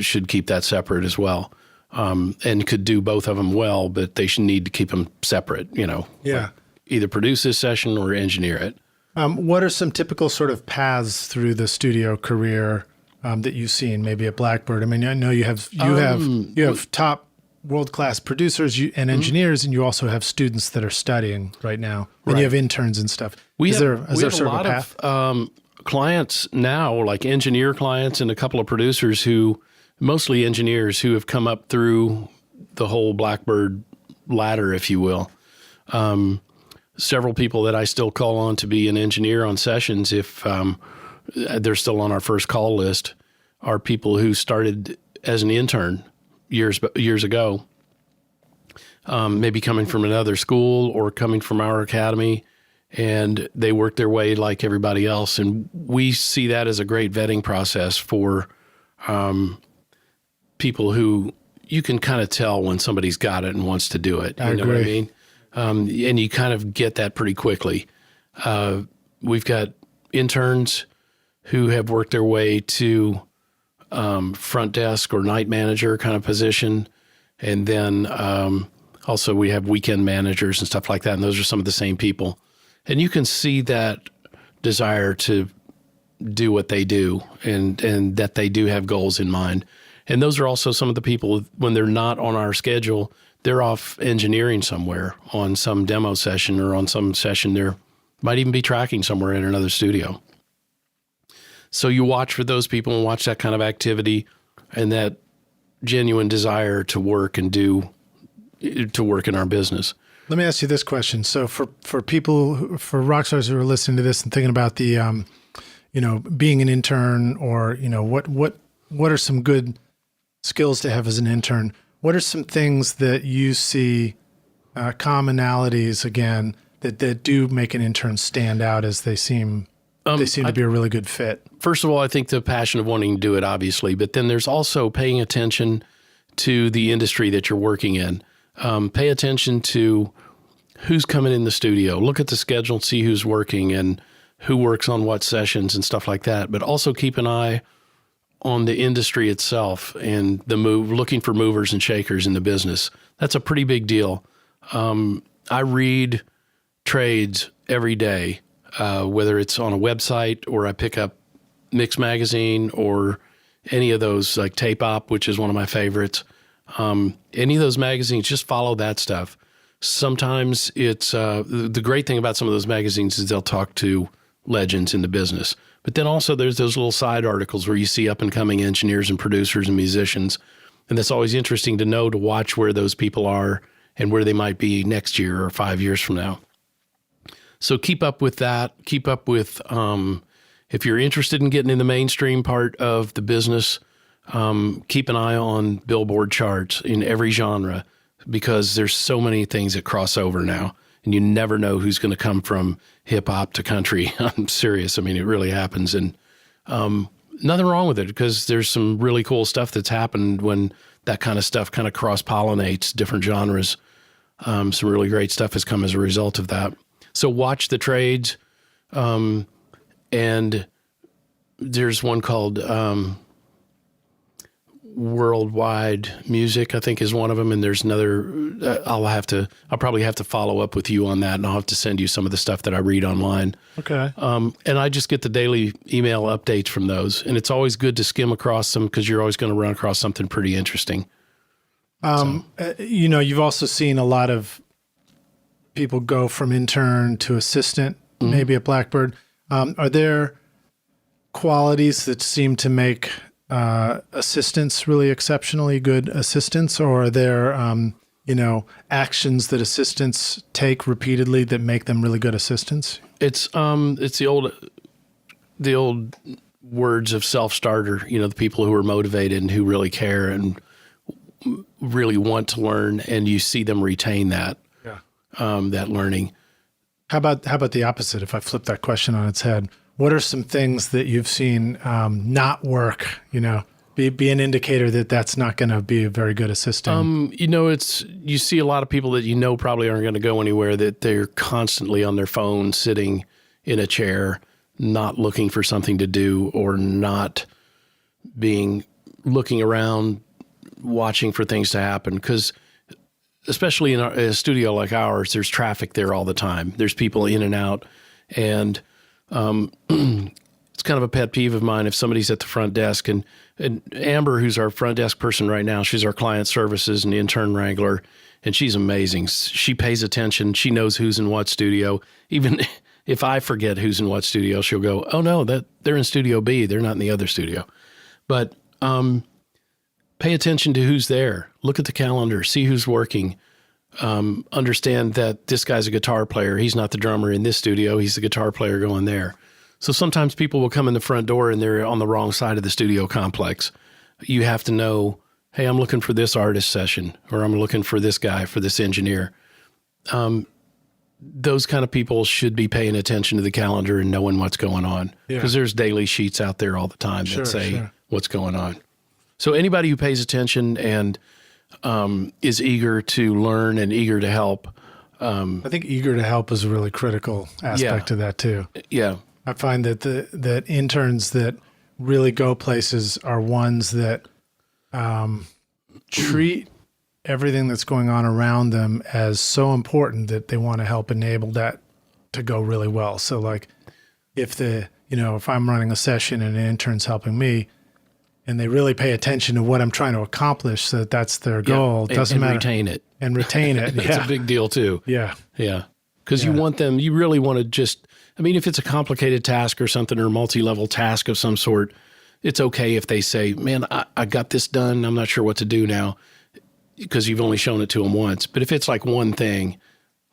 should keep that separate as well, and could do both of them well, but they should need to keep them separate.
Yeah,
like either produce this session or engineer it.
What are some typical sort of paths through the studio career that you've seen, maybe at Blackbird? I mean, I know you have top world-class producers and engineers, and you also have students that are studying right now, and you have interns and stuff. Is there sort of a path?
Of clients now, like engineer clients and a couple of producers mostly engineers who have come up through the whole Blackbird ladder, if you will. Several people that I still call on to be an engineer on sessions, if they're still on our first call list, are people who started as an intern years ago, maybe coming from another school or coming from our academy, and they work their way like everybody else. And we see that as a great vetting process for people who you can kind of tell when somebody's got it and wants to do it. You know what I mean? And you kind of get that pretty quickly. We've got interns who have worked their way to front desk or night manager kind of position. And then also we have weekend managers and stuff like that. And those are some of the same people. And you can see that desire to do what they do and that they do have goals in mind. And those are also some of the people, when they're not on our schedule, they're off engineering somewhere on some demo session or on some session. They might even be tracking somewhere in another studio. So you watch for those people and watch that kind of activity and that genuine desire to work and to work in our business.
Let me ask you this question. So for people, for rock stars who are listening to this and thinking about the, being an intern, or, what are some good skills to have as an intern? What are some things that you see commonalities, again, that do make an intern stand out as they seem to be a really good fit?
First of all, I think the passion of wanting to do it, obviously, but then there's also paying attention to the industry that you're working in. Pay attention to who's coming in the studio. Look at the schedule and see who's working and who works on what sessions and stuff like that. But also keep an eye on the industry itself and looking for movers and shakers in the business. That's a pretty big deal. I read trades every day, whether it's on a website or I pick up Mix Magazine or any of those, like Tape Op, which is one of my favorites. Any of those magazines, just follow that stuff. Sometimes it's the great thing about some of those magazines is they'll talk to legends in the business. But then also there's those little side articles where you see up and coming engineers and producers and musicians. And that's always interesting to know, to watch where those people are and where they might be next year or 5 years from now. So keep up with that. Keep up with, if you're interested in getting in the mainstream part of the business, keep an eye on Billboard charts in every genre, because there's so many things that cross over now. And you never know who's going to come from hip hop to country. I'm serious. I mean, it really happens. And nothing wrong with it, because there's some really cool stuff that's happened when that kind of stuff kind of cross-pollinates different genres. Some really great stuff has come as a result of that. So watch the trades. And there's one called Worldwide Music, I think, is one of them. And there's another, I'll probably have to follow up with you on that, and I'll have to send you some of the stuff that I read online.
Okay.
And I just get the daily email updates from those. And it's always good to skim across them, because you're always going to run across something pretty interesting.
You've also seen a lot of people go from intern to assistant, maybe at Blackbird. Are there qualities that seem to make assistants really exceptionally good assistants, or are there, actions that assistants take repeatedly that make them really good assistants?
It's the old words of self-starter, the people who are motivated and who really care and really want to learn, and you see them retain that, that learning.
How about the opposite? If I flip that question on its head, what are some things that you've seen not work? Be an indicator that that's not going to be a very good assistant.
You see a lot of people that probably aren't going to go anywhere, that they're constantly on their phone, sitting in a chair, not looking for something to do, or not looking around, watching for things to happen. Because especially in a studio like ours, there's traffic there all the time. There's people in and out. And it's kind of a pet peeve of mine if somebody's at the front desk. And Amber, who's our front desk person right now, she's our client services and intern wrangler, and she's amazing. She pays attention. She knows who's in what studio. Even if I forget who's in what studio, she'll go, "Oh, no, they're in Studio B. They're not in the other studio." But pay attention to who's there. Look at the calendar. See who's working. Understand that this guy's a guitar player. He's not the drummer in this studio. He's the guitar player going there. So sometimes people will come in the front door and they're on the wrong side of the studio complex. You have to know, hey, I'm looking for this artist session, or I'm looking for this guy, for this engineer. Those kind of people should be paying attention to the calendar and knowing what's going on, because there's daily sheets out there all the time that say what's going on. So anybody who pays attention and is eager to learn and eager to help.
I think eager to help is a really critical aspect of that too.
Yeah.
I find that that interns that really go places are ones that treat everything that's going on around them as so important that they want to help enable that to go really well. So like if I'm running a session and an intern's helping me, and they really pay attention to what I'm trying to accomplish, so that that's their goal. It doesn't matter. And retain it.
It's a big deal too.
Yeah.
Yeah. Because you really want to just, if it's a complicated task or something, or a multi-level task of some sort, it's okay if they say, "Man, I got this done. I'm not sure what to do now," because you've only shown it to them once. But if it's like one thing,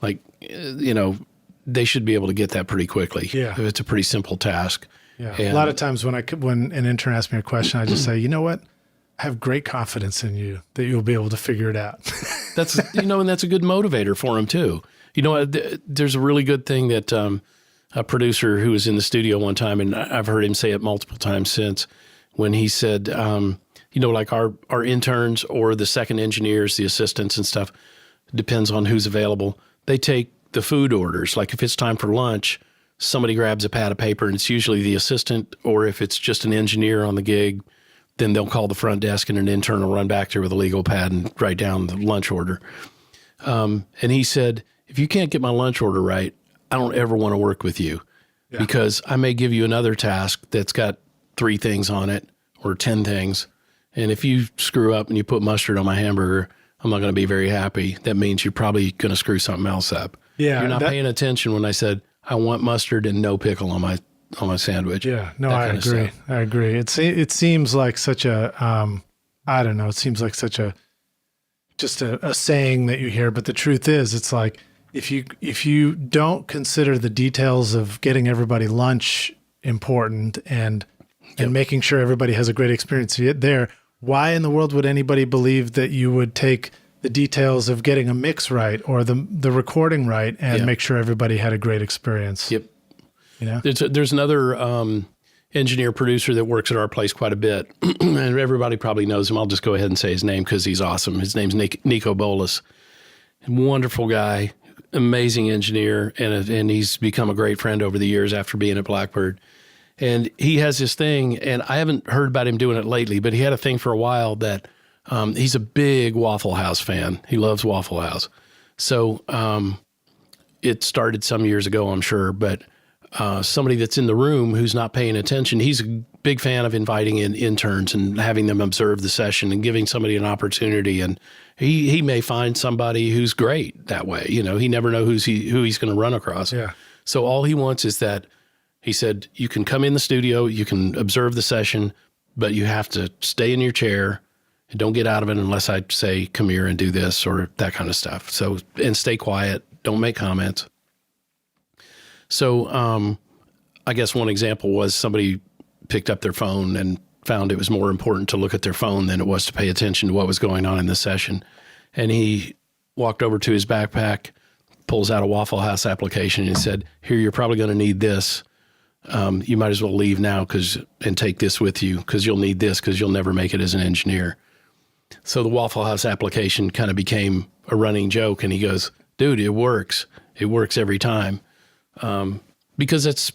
they should be able to get that pretty quickly. Yeah. If it's a pretty simple task.
Yeah. And a lot of times when an intern asks me a question, I just say, "You know what? I have great confidence in you that you'll be able to figure it out."
That's, and that's a good motivator for them too. There's a really good thing that a producer who was in the studio one time, and I've heard him say it multiple times since, when he said, like our interns or the second engineers, the assistants and stuff, depends on who's available. They take the food orders. Like if it's time for lunch, somebody grabs a pad of paper, and it's usually the assistant, or if it's just an engineer on the gig, then they'll call the front desk and an intern will run back there with a legal pad and write down the lunch order. And he said, if you can't get my lunch order right, I don't ever want to work with you, because I may give you another task that's got 3 things on it or 10 things. And if you screw up and you put mustard on my hamburger, I'm not going to be very happy. That means you're probably going to screw something else up. Yeah. You're not paying attention when I said, I want mustard and no pickle on my sandwich.
Yeah, no, I agree. I agree. It seems like such a, I don't know. It seems like such just a saying that you hear, but the truth is, it's like if you don't consider the details of getting everybody lunch important and making sure everybody has a great experience there, why in the world would anybody believe that you would take the details of getting a mix right or the recording right and make sure everybody had a great experience?
Yep. There's another engineer producer that works at our place quite a bit. And everybody probably knows him. I'll just go ahead and say his name because he's awesome. His name's Nico Bolas. Wonderful guy, amazing engineer, and he's become a great friend over the years after being at Blackbird. And he has this thing, and I haven't heard about him doing it lately, but he had a thing for a while that he's a big Waffle House fan. He loves Waffle House. So it started some years ago, I'm sure, but somebody that's in the room who's not paying attention, he's a big fan of inviting in interns and having them observe the session and giving somebody an opportunity. And he may find somebody who's great that way. You know, he never knows who he's going to run across.
Yeah.
So all he wants is that, he said, you can come in the studio, you can observe the session, but you have to stay in your chair and don't get out of it unless I say, come here and do this or that kind of stuff. So, and stay quiet, don't make comments. So I guess one example was somebody picked up their phone and found it was more important to look at their phone than it was to pay attention to what was going on in the session. And he walked over to his backpack, pulls out a Waffle House application and said, here, you're probably going to need this. You might as well leave now and take this with you because you'll need this because you'll never make it as an engineer. So the Waffle House application kind of became a running joke. And he goes, dude, it works. It works every time. Because it's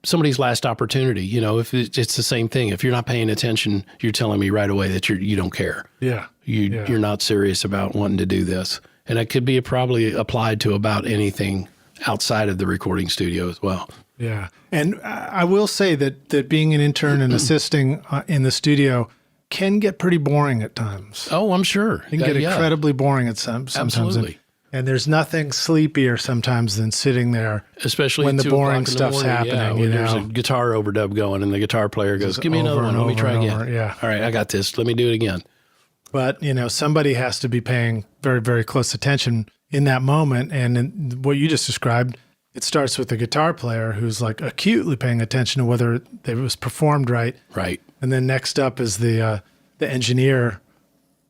somebody's last opportunity. You know, if it's the same thing. If you're not paying attention, you're telling me right away that you don't care.
Yeah.
You're not serious about wanting to do this. And it could be probably applied to about anything outside of the recording studio as well.
Yeah. And I will say that being an intern and assisting in the studio can get pretty boring at times.
Oh, I'm sure.
It can get incredibly boring at sometimes.
Absolutely.
And there's nothing sleepier sometimes than sitting there,
especially
when the boring stuff's happening.
Yeah, when there's a guitar overdub going and the guitar player goes, give me another one. Let me try again.
Yeah.
All right, I got this. Let me do it again.
But, you know, somebody has to be paying very, very close attention in that moment. And in what you just described, it starts with the guitar player who's like acutely paying attention to whether it was performed right.
Right.
And then next up is the engineer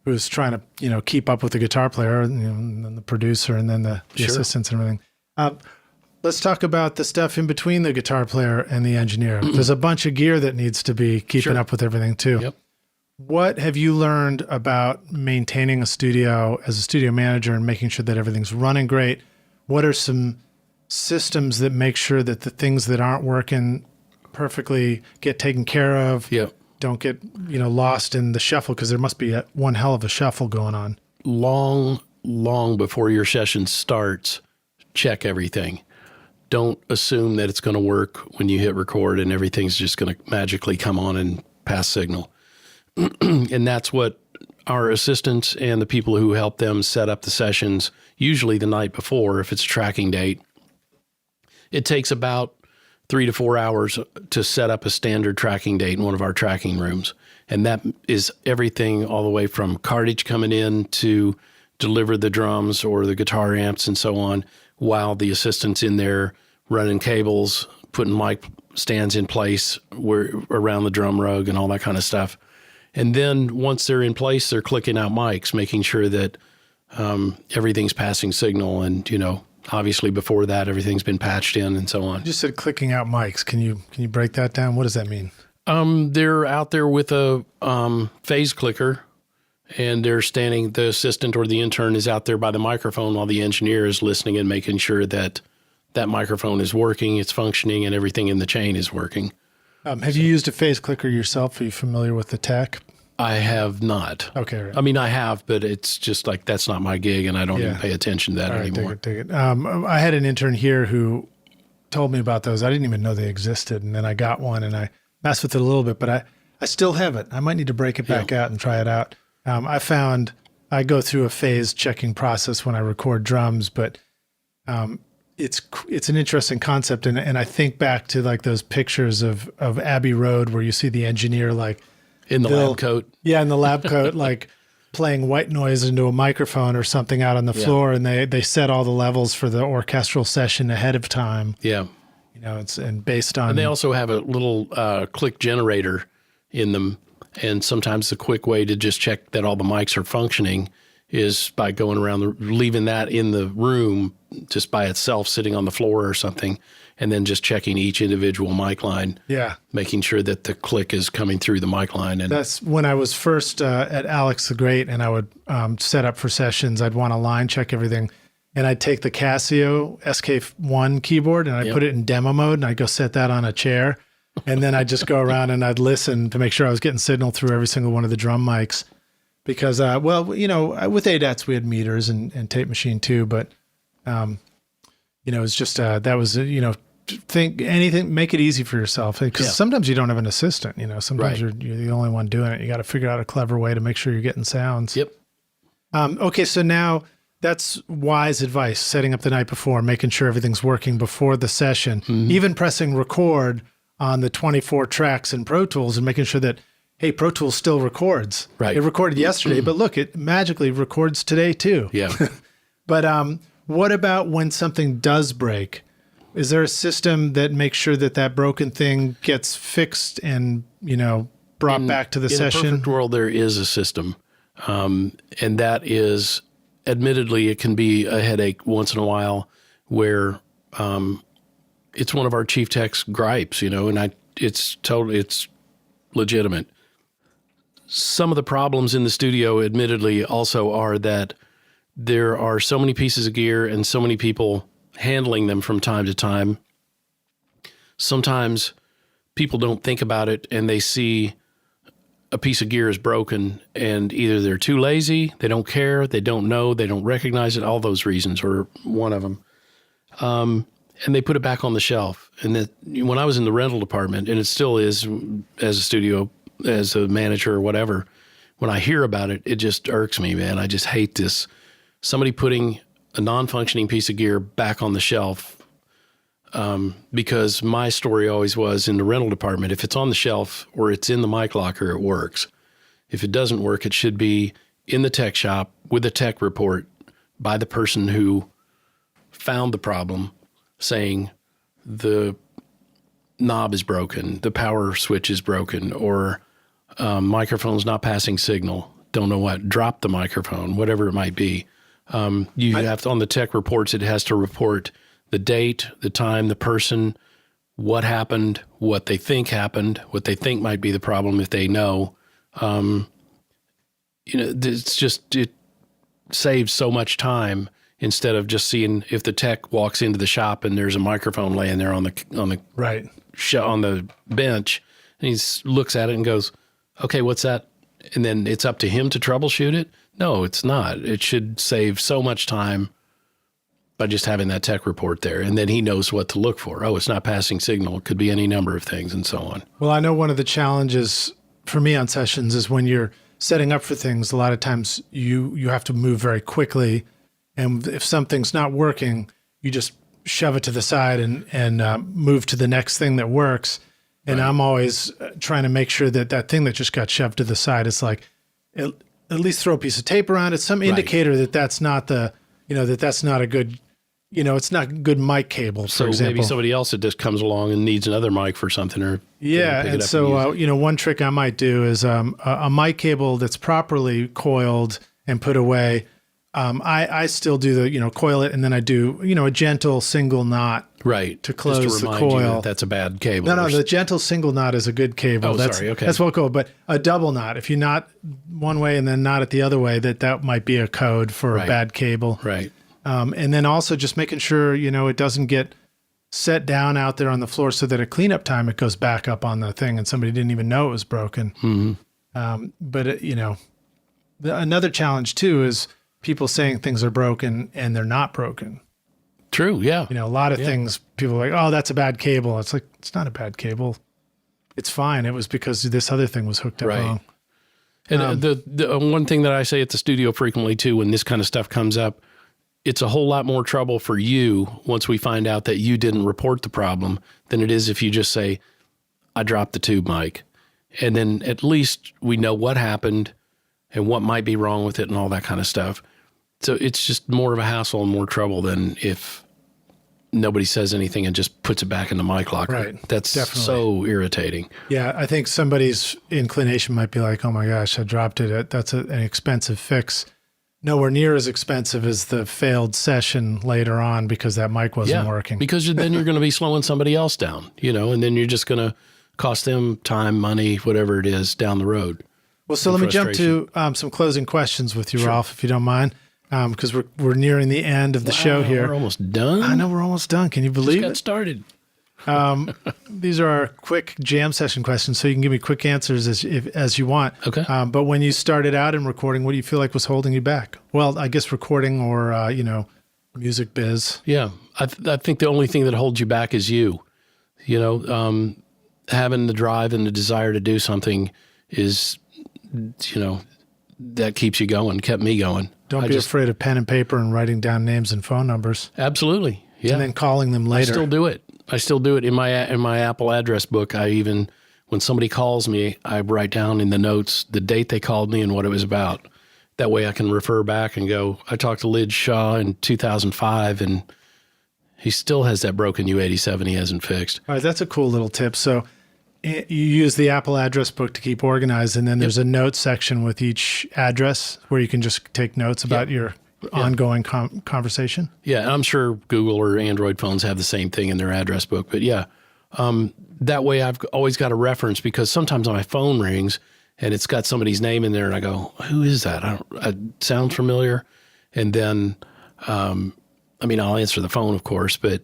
who's trying to, you know, keep up with the guitar player, and, you know, and then the producer, and then the assistants and everything. Let's talk about the stuff in between the guitar player and the engineer. There's a bunch of gear that needs to be keeping up with everything too.
Yep.
What have you learned about maintaining a studio as a studio manager and making sure that everything's running great? What are some systems that make sure that the things that aren't working perfectly get taken care of?
Yep.
Don't get, you know, lost in the shuffle, because there must be one hell of a shuffle going on.
Long before your session starts, check everything. Don't assume that it's going to work when you hit record and everything's just going to magically come on and pass signal. And that's what our assistants and the people who help them set up the sessions, usually the night before, if it's a tracking date. It takes about 3 to 4 hours to set up a standard tracking date in one of our tracking rooms. And that is everything all the way from Cartage coming in to deliver the drums or the guitar amps and so on, while the assistant's in there running cables, putting mic stands in place around the drum rug and all that kind of stuff. And then once they're in place, they're clicking out mics, making sure that everything's passing signal. And, you know, obviously before that, everything's been patched in and so on.
You just said clicking out mics. Can you break that down? What does that mean?
They're out there with a phase clicker, and they're standing, the assistant or the intern is out there by the microphone while the engineer is listening and making sure that that microphone is working, it's functioning, and everything in the chain is working.
Have you used a phase clicker yourself? Are you familiar with the tech?
I have not.
Okay. Right.
I mean, I have, but it's just like, that's not my gig, and I don't even pay attention to that anymore.
Take it. I had an intern here who told me about those. I didn't even know they existed. And then I got one and I messed with it a little bit, but I still have it. I might need to break it back out and try it out. I found I go through a phase checking process when I record drums, but it's an interesting concept. And I think back to like those pictures of Abbey Road where you see the engineer like
in the lab coat.
Yeah, in the lab coat, like playing white noise into a microphone or something out on the floor, and they set all the levels for the orchestral session ahead of time.
Yeah.
You know, and based on...
And they also have a little click generator in them, and sometimes the quick way to just check that all the mics are functioning is by going around, leaving that in the room just by itself, sitting on the floor or something, and then just checking each individual mic line.
Yeah.
Making sure that the click is coming through the mic line. And
that's when I was first at Alex the Great, and I would set up for sessions. I'd want to line check everything, and I'd take the Casio SK1 keyboard and I'd put it in demo mode, and I'd go set that on a chair. And then I'd just go around and I'd listen to make sure I was getting signal through every single one of the drum mics. Because, with ADATs, we had meters and tape machine too. But, it's just, that was, think anything, make it easy for yourself. Because sometimes you don't have an assistant, sometimes you're the only one doing it. You got to figure out a clever way to make sure you're getting sounds.
Yep.
Okay, so now that's wise advice, setting up the night before, making sure everything's working before the session, even pressing record on the 24 tracks in Pro Tools and making sure that, hey, Pro Tools still records.
Right.
It recorded yesterday, but look, it magically records today too.
Yeah.
But what about when something does break? Is there a system that makes sure that broken thing gets fixed and, brought back to the session?
In a perfect world, there is a system. And that is, admittedly, it can be a headache once in a while where it's one of our chief tech's gripes, and it's legitimate. Some of the problems in the studio, admittedly, also are that there are so many pieces of gear and so many people handling them from time to time. Sometimes people don't think about it and they see a piece of gear is broken and either they're too lazy, they don't care, they don't know, they don't recognize it, all those reasons are one of them. And they put it back on the shelf. And when I was in the rental department, and it still is as a studio, as a manager or whatever, when I hear about it, it just irks me, man. I just hate this. Somebody putting a non-functioning piece of gear back on the shelf, because my story always was in the rental department, if it's on the shelf or it's in the mic locker, it works. If it doesn't work, it should be in the tech shop with a tech report by the person who found the problem, saying the knob is broken, the power switch is broken, or microphone's not passing signal, don't know what, drop the microphone, whatever it might be. You have to, on the tech reports, it has to report the date, the time, the person, what happened, what they think happened, what they think might be the problem if they know. It's just, it saves so much time instead of just seeing if the tech walks into the shop and there's a microphone laying there on the
right
on the bench, and he looks at it and goes, okay, what's that? And then it's up to him to troubleshoot it. No, it's not. It should save so much time by just having that tech report there. And then he knows what to look for. Oh, it's not passing signal. It could be any number of things and so on.
Well, I know one of the challenges for me on sessions is when you're setting up for things, a lot of times you have to move very quickly. And if something's not working, you just shove it to the side and move to the next thing that works. And right. I'm always trying to make sure that thing that just got shoved to the side, it's like, at least throw a piece of tape around it, some indicator that that's not the, that's not a good, it's not a good mic cable, for example.
Maybe somebody else that just comes along and needs another mic for something or
yeah. And so, one trick I might do is a mic cable that's properly coiled and put away. I still do the, coil it, and then I do, a gentle single knot to close
just to
the
remind
coil.
You that's a bad cable.
No, the gentle single knot is a good cable.
Oh, sorry, okay.
That's well cool. But a double knot, if you knot one way and then knot it the other way, that might be a code for a bad cable.
Right.
And then also just making sure, it doesn't get set down out there on the floor so that at cleanup time it goes back up on the thing and somebody didn't even know it was broken.
Mm-hmm.
But another challenge too is people saying things are broken and they're not broken.
True, yeah.
A lot of things, people are like, oh, that's a bad cable. It's like, it's not a bad cable. It's fine. It was because this other thing was hooked up wrong.
And the one thing that I say at the studio frequently too, when this kind of stuff comes up, it's a whole lot more trouble for you once we find out that you didn't report the problem than it is if you just say, I dropped the tube mic. And then at least we know what happened and what might be wrong with it and all that kind of stuff. So it's just more of a hassle and more trouble than if nobody says anything and just puts it back in the mic locker.
Right.
That's
definitely
so irritating.
Yeah, I think somebody's inclination might be like, oh my gosh, I dropped it. That's an expensive fix. nowhere near as expensive as the failed session later on because that mic wasn't working.
Because then you're going to be slowing somebody else down, and then you're just going to cost them time, money, whatever it is down the road.
Well, so let me jump to some closing questions with you, Rolff, if you don't mind, because we're nearing the end of the show here.
We're almost done.
I know we're almost done. Can you believe
Just got started.
These are our quick jam session questions, so you can give me quick answers as you want.
Okay.
But when you started out in recording, what do you feel like was holding you back? Well, I guess recording or, music biz.
Yeah. I think the only thing that holds you back is you. Having the drive and the desire to do something is, that keeps you going, kept me going.
Don't be afraid of pen and paper and writing down names and phone numbers.
Absolutely. Yeah.
And then calling them later.
I still do it in my Apple address book. When somebody calls me, I write down in the notes the date they called me and what it was about. That way I can refer back and go, I talked to Lid Shaw in 2005 and he still has that broken U87 he hasn't fixed.
All right, that's a cool little tip. So you use the Apple address book to keep organized, and then there's a notes section with each address where you can just take notes about your ongoing conversation.
Yeah, and I'm sure Google or Android phones have the same thing in their address book. But that way I've always got a reference, because sometimes my phone rings and it's got somebody's name in there and I go, who is that? It sounds familiar. And then, I'll answer the phone, of course, but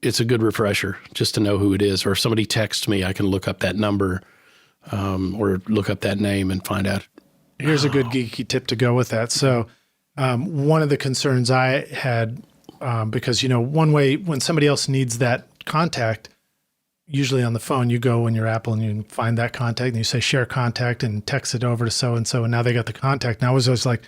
it's a good refresher just to know who it is. Or if somebody texts me, I can look up that number or look up that name and find out.
Here's a good geeky tip to go with that. So one of the concerns I had, because, one way when somebody else needs that contact, usually on the phone, you go in your Apple and you find that contact and you say share contact and text it over to so-and-so. And now they got the contact. And I was always like,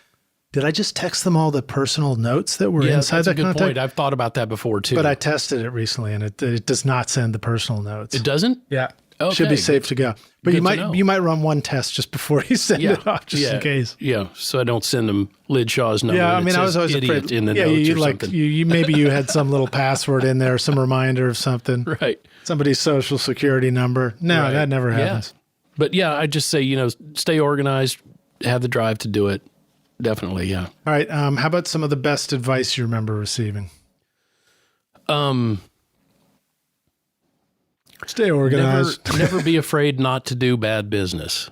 did I just text them all the personal notes that were inside that contact? That's a good point.
I've thought about that before too.
But I tested it recently and it does not send the personal notes.
It doesn't?
Yeah.
Okay.
Should be safe to go. But you might run one test just before you send it off, just in case.
Yeah. So I don't send them Lid Shaw's number.
Yeah, I was always afraid
in the notes or something.
Maybe you had some little password in there, some reminder of something.
Right.
Somebody's social security number. No, that never happens.
Yeah. But I just say, stay organized, have the drive to do it. Definitely, yeah.
All right. How about some of the best advice you remember receiving? Stay organized.
Never be afraid not to do bad business.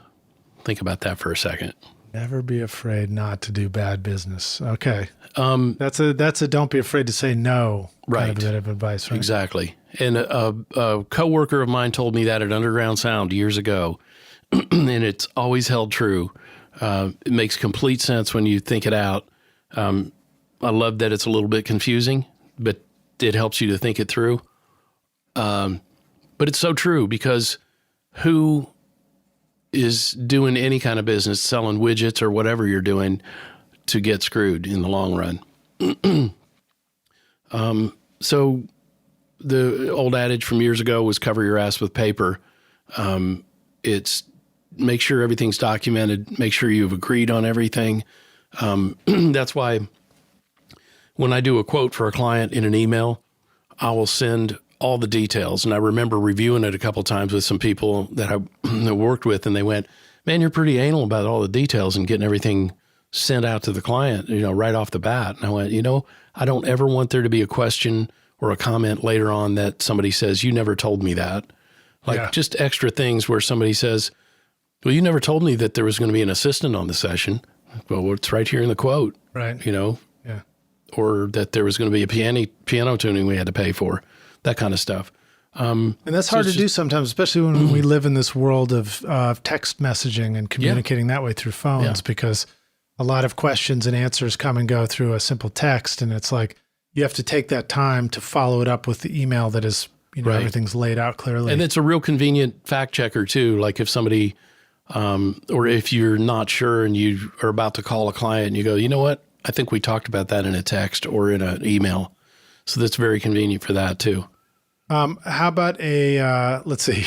Think about that for a second.
Never be afraid not to do bad business. Okay. That's a don't be afraid to say no kind of bit of advice, right?
Exactly. And a coworker of mine told me that at Underground Sound years ago, and it's always held true. It makes complete sense when you think it out. I love that it's a little bit confusing, but it helps you to think it through. But it's so true, because who is doing any kind of business, selling widgets or whatever you're doing, to get screwed in the long run? So the old adage from years ago was cover your ass with paper. It's make sure everything's documented, make sure you've agreed on everything. That's why when I do a quote for a client in an email, I will send all the details. And I remember reviewing it a couple of times with some people that I worked with, and they went, man, you're pretty anal about all the details and getting everything sent out to the client, right off the bat. And I went, I don't ever want there to be a question or a comment later on that somebody says, you never told me that. Just extra things where somebody says, well, you never told me that there was going to be an assistant on the session. Well, it's right here in the quote,
right?
Yeah. Or that there was going to be a piano tuning we had to pay for, that kind of stuff.
And that's hard to do sometimes, especially when we live in this world of text messaging and communicating that way through phones, because a lot of questions and answers come and go through a simple text. And it's like, you have to take that time to follow it up with the email that is, everything's laid out clearly.
And it's a real convenient fact checker too. Like if somebody, or if you're not sure and you are about to call a client and you go, you know what? I think we talked about that in a text or in an email. So that's very convenient for that too.
How about let's see.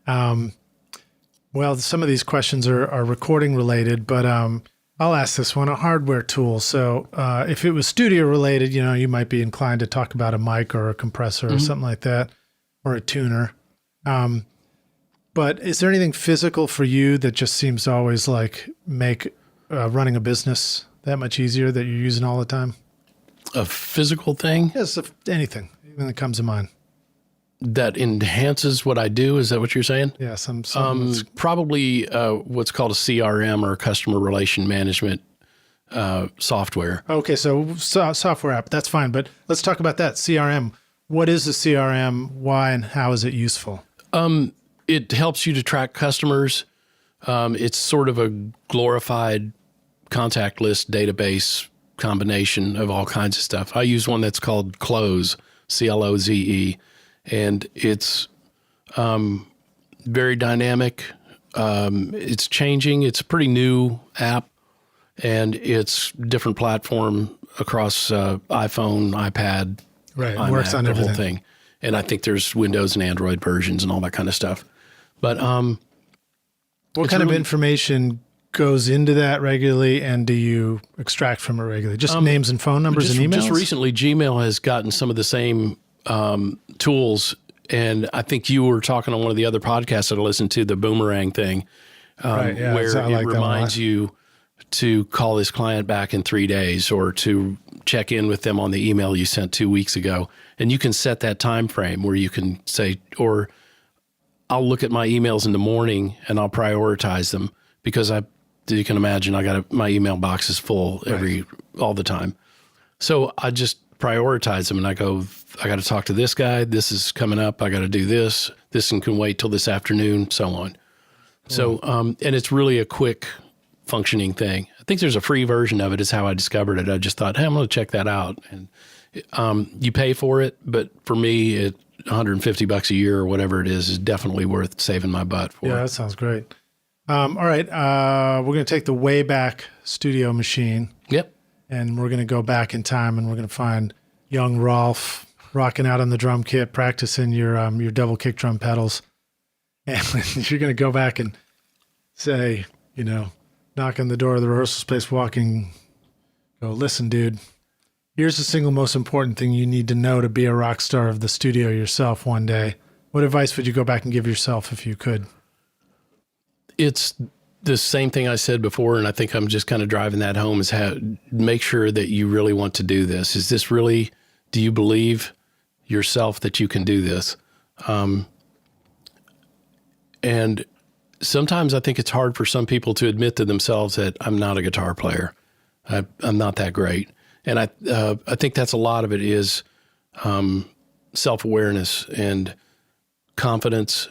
Well, some of these questions are recording related, but I'll ask this one, a hardware tool. So if it was studio related, you might be inclined to talk about a mic or a compressor or something like that, or a tuner. But is there anything physical for you that just seems to always make running a business that much easier that you're using all the time?
A physical thing
Yes, if anything, even that comes to mind.
that enhances what I do. Is that what you're saying?
Yeah,
Probably what's called a CRM, or customer relation management software.
Okay, so software app, that's fine. But let's talk about that, CRM. What is the CRM? Why and how is it useful?
It helps you to track customers. It's sort of a glorified contact list database combination of all kinds of stuff. I use one that's called Cloze, Cloze, and it's very dynamic. It's changing. It's a pretty new app, and it's different platform across iPhone, iPad.
Right, it
iMac,
works on
the
everything.
whole thing. And I think there's Windows and Android versions and all that kind of stuff. But
what kind of information goes into that regularly, and do you extract from it regularly? Just names and phone numbers and emails?
Just recently, Gmail has gotten some of the same tools. And I think you were talking on one of the other podcasts that I listened to, the Boomerang thing,
Right, yeah,
where
I like
it
that
reminds you to call this client back in 3 days, or to check in with them on the email you sent 2 weeks ago. And you can set that time frame where you can say, or I'll look at my emails in the morning and I'll prioritize them, because you can imagine my email box is full all the time. So I just prioritize them, and I go, I got to talk to this guy. This is coming up. I got to do this. This one can wait till this afternoon, so on. So, and it's really a quick functioning thing. I think there's a free version of it, is how I discovered it. I just thought, hey, I'm going to check that out. And you pay for it, but for me, $150 a year or whatever it is definitely worth saving my butt for.
Yeah, that sounds great. All right, we're going to take the Wayback Studio machine.
Yep.
And we're going to go back in time, and we're going to find young Rolff rocking out on the drum kit, practicing your double kick drum pedals. And you're going to go back and say, knock on the door of the rehearsal space, walking, go, listen, dude, here's the single most important thing you need to know to be a rock star of the studio yourself one day. What advice would you go back and give yourself if you could?
It's the same thing I said before, and I think I'm just kind of driving that home, is make sure that you really want to do this. Is this really, do you believe yourself that you can do this? And sometimes I think it's hard for some people to admit to themselves that I'm not a guitar player. I'm not that great. And I think that's a lot of it is self-awareness and confidence,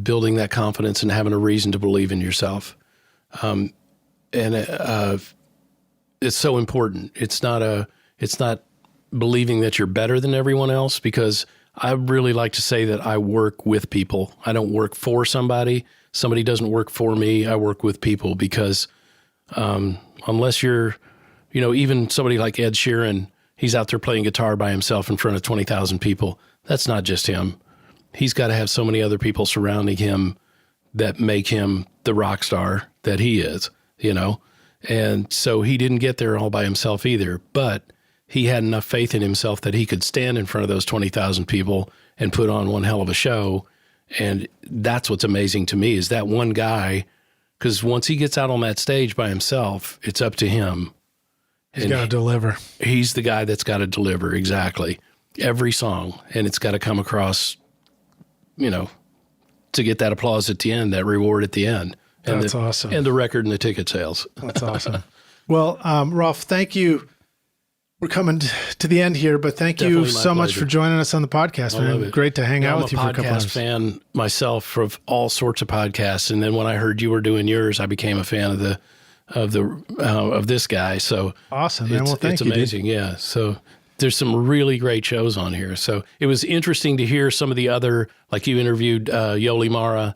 building that confidence and having a reason to believe in yourself. And it's so important. It's not believing that you're better than everyone else, because I really like to say that I work with people. I don't work for somebody. Somebody doesn't work for me. I work with people, because unless you're, even somebody like Ed Sheeran, he's out there playing guitar by himself in front of 20,000 people. That's not just him. He's got to have so many other people surrounding him that make him the rock star that he is, And so he didn't get there all by himself either, but he had enough faith in himself that he could stand in front of those 20,000 people and put on one hell of a show. And that's what's amazing to me, is that one guy, because once he gets out on that stage by himself, it's up to him.
He's got to deliver.
He's the guy that's got to deliver, exactly, every song. And it's got to come across, to get that applause at the end, that reward at the end. And
that's awesome.
And the record and the ticket sales.
That's awesome. Well, Rolff, thank you. We're coming to the end here, but thank you so much for joining us on the podcast, man. Great to hang out with you for a couple of hours.
I'm a podcast fan myself of all sorts of podcasts, and then when I heard you were doing yours, I became a fan of this guy. So
awesome, man. Well, thank you.
It's amazing, yeah. So there's some really great shows on here. So it was interesting to hear some of the other, like you interviewed Yoli Mara,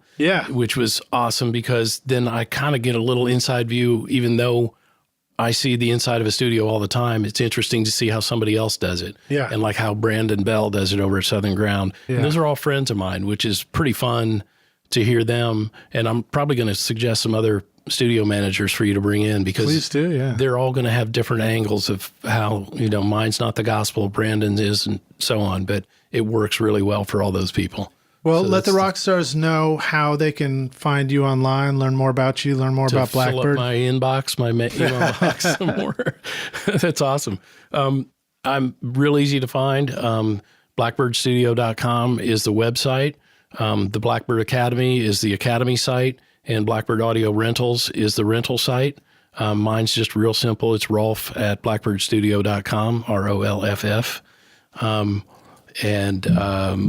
which was awesome, because then I kind of get a little inside view, even though I see the inside of a studio all the time. It's interesting to see how somebody else does it.
Yeah.
And like how Brandon Bell does it over at Southern Ground. Yeah. And those are all friends of mine, which is pretty fun to hear them. And I'm probably going to suggest some other studio managers for you to bring in, because
please do, yeah.
They're all going to have different angles of how, mine's not the gospel, Brandon's is, and so on. But it works really well for all those people.
Well,
So
let the
that's-
rock stars know how they can find you online, learn more about you, learn more about
Fill up
Blackbird.
my inbox, my email box some more. That's awesome. I'm real easy to find. Blackbirdstudio.com is the website. The Blackbird Academy is the Academy site, and Blackbird Audio Rentals is the rental site. Mine's just real simple. It's Rolff at blackbirdstudio.com, ROLFF. And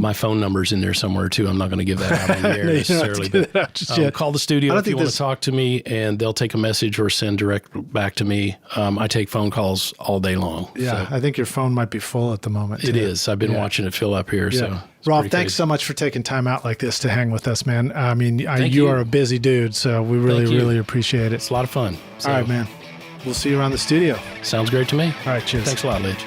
my phone number's in there somewhere too. I'm not going to give that out on the air
No, you don't have to
necessarily.
give that out just yet.
Call the
I
studio
don't
if you
think
want
this-
to talk to me, and they'll take a message or send direct back to me. I take phone calls all day long.
Yeah,
So
I think your phone might be full at the moment.
it
too.
is. I've been watching it fill up here. So it's
Rolf,
pretty
thanks
crazy.
so much for taking time out like this to hang with us, man. I mean, you
you.
are a busy dude, so we really,
Thank you.
really appreciate it.
It's a lot of fun. So,
All right, man. We'll see you around the studio.
Sounds great to me.
All right, cheers.
Thanks a lot, Lidge.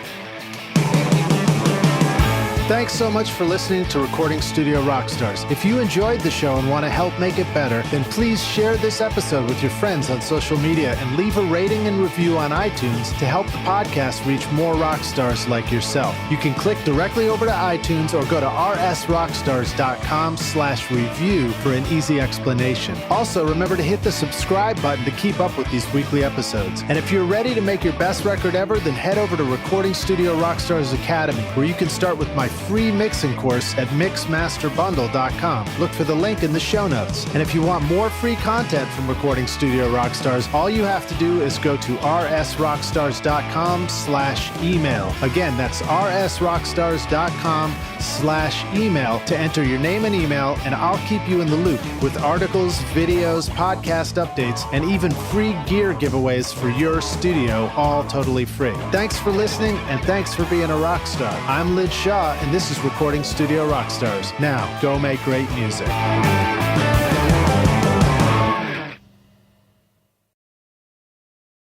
Thanks so much for listening to Recording Studio Rockstars. If you enjoyed the show and want to help make it better, then please share this episode with your friends on social media and leave a rating and review on iTunes to help the podcast reach more rock stars like yourself. You can click directly over to iTunes or go to rsrockstars.com/review for an easy explanation. Also, remember to hit the subscribe button to keep up with these weekly episodes. And if you're ready to make your best record ever, then head over to Recording Studio Rockstars Academy, where you can start with my free mixing course at mixmasterbundle.com. Look for the link in the show notes. And if you want more free content from Recording Studio Rockstars, all you have to do is go to rsrockstars.com/email. Again, that's rsrockstars.com/email to enter your name and email, and I'll keep you in the loop with articles, videos, podcast updates, and even free gear giveaways for your studio, all totally free. Thanks for listening, and thanks for being a rock star. I'm Lid Shaw, and this is Recording Studio Rockstars. Now, go make great music.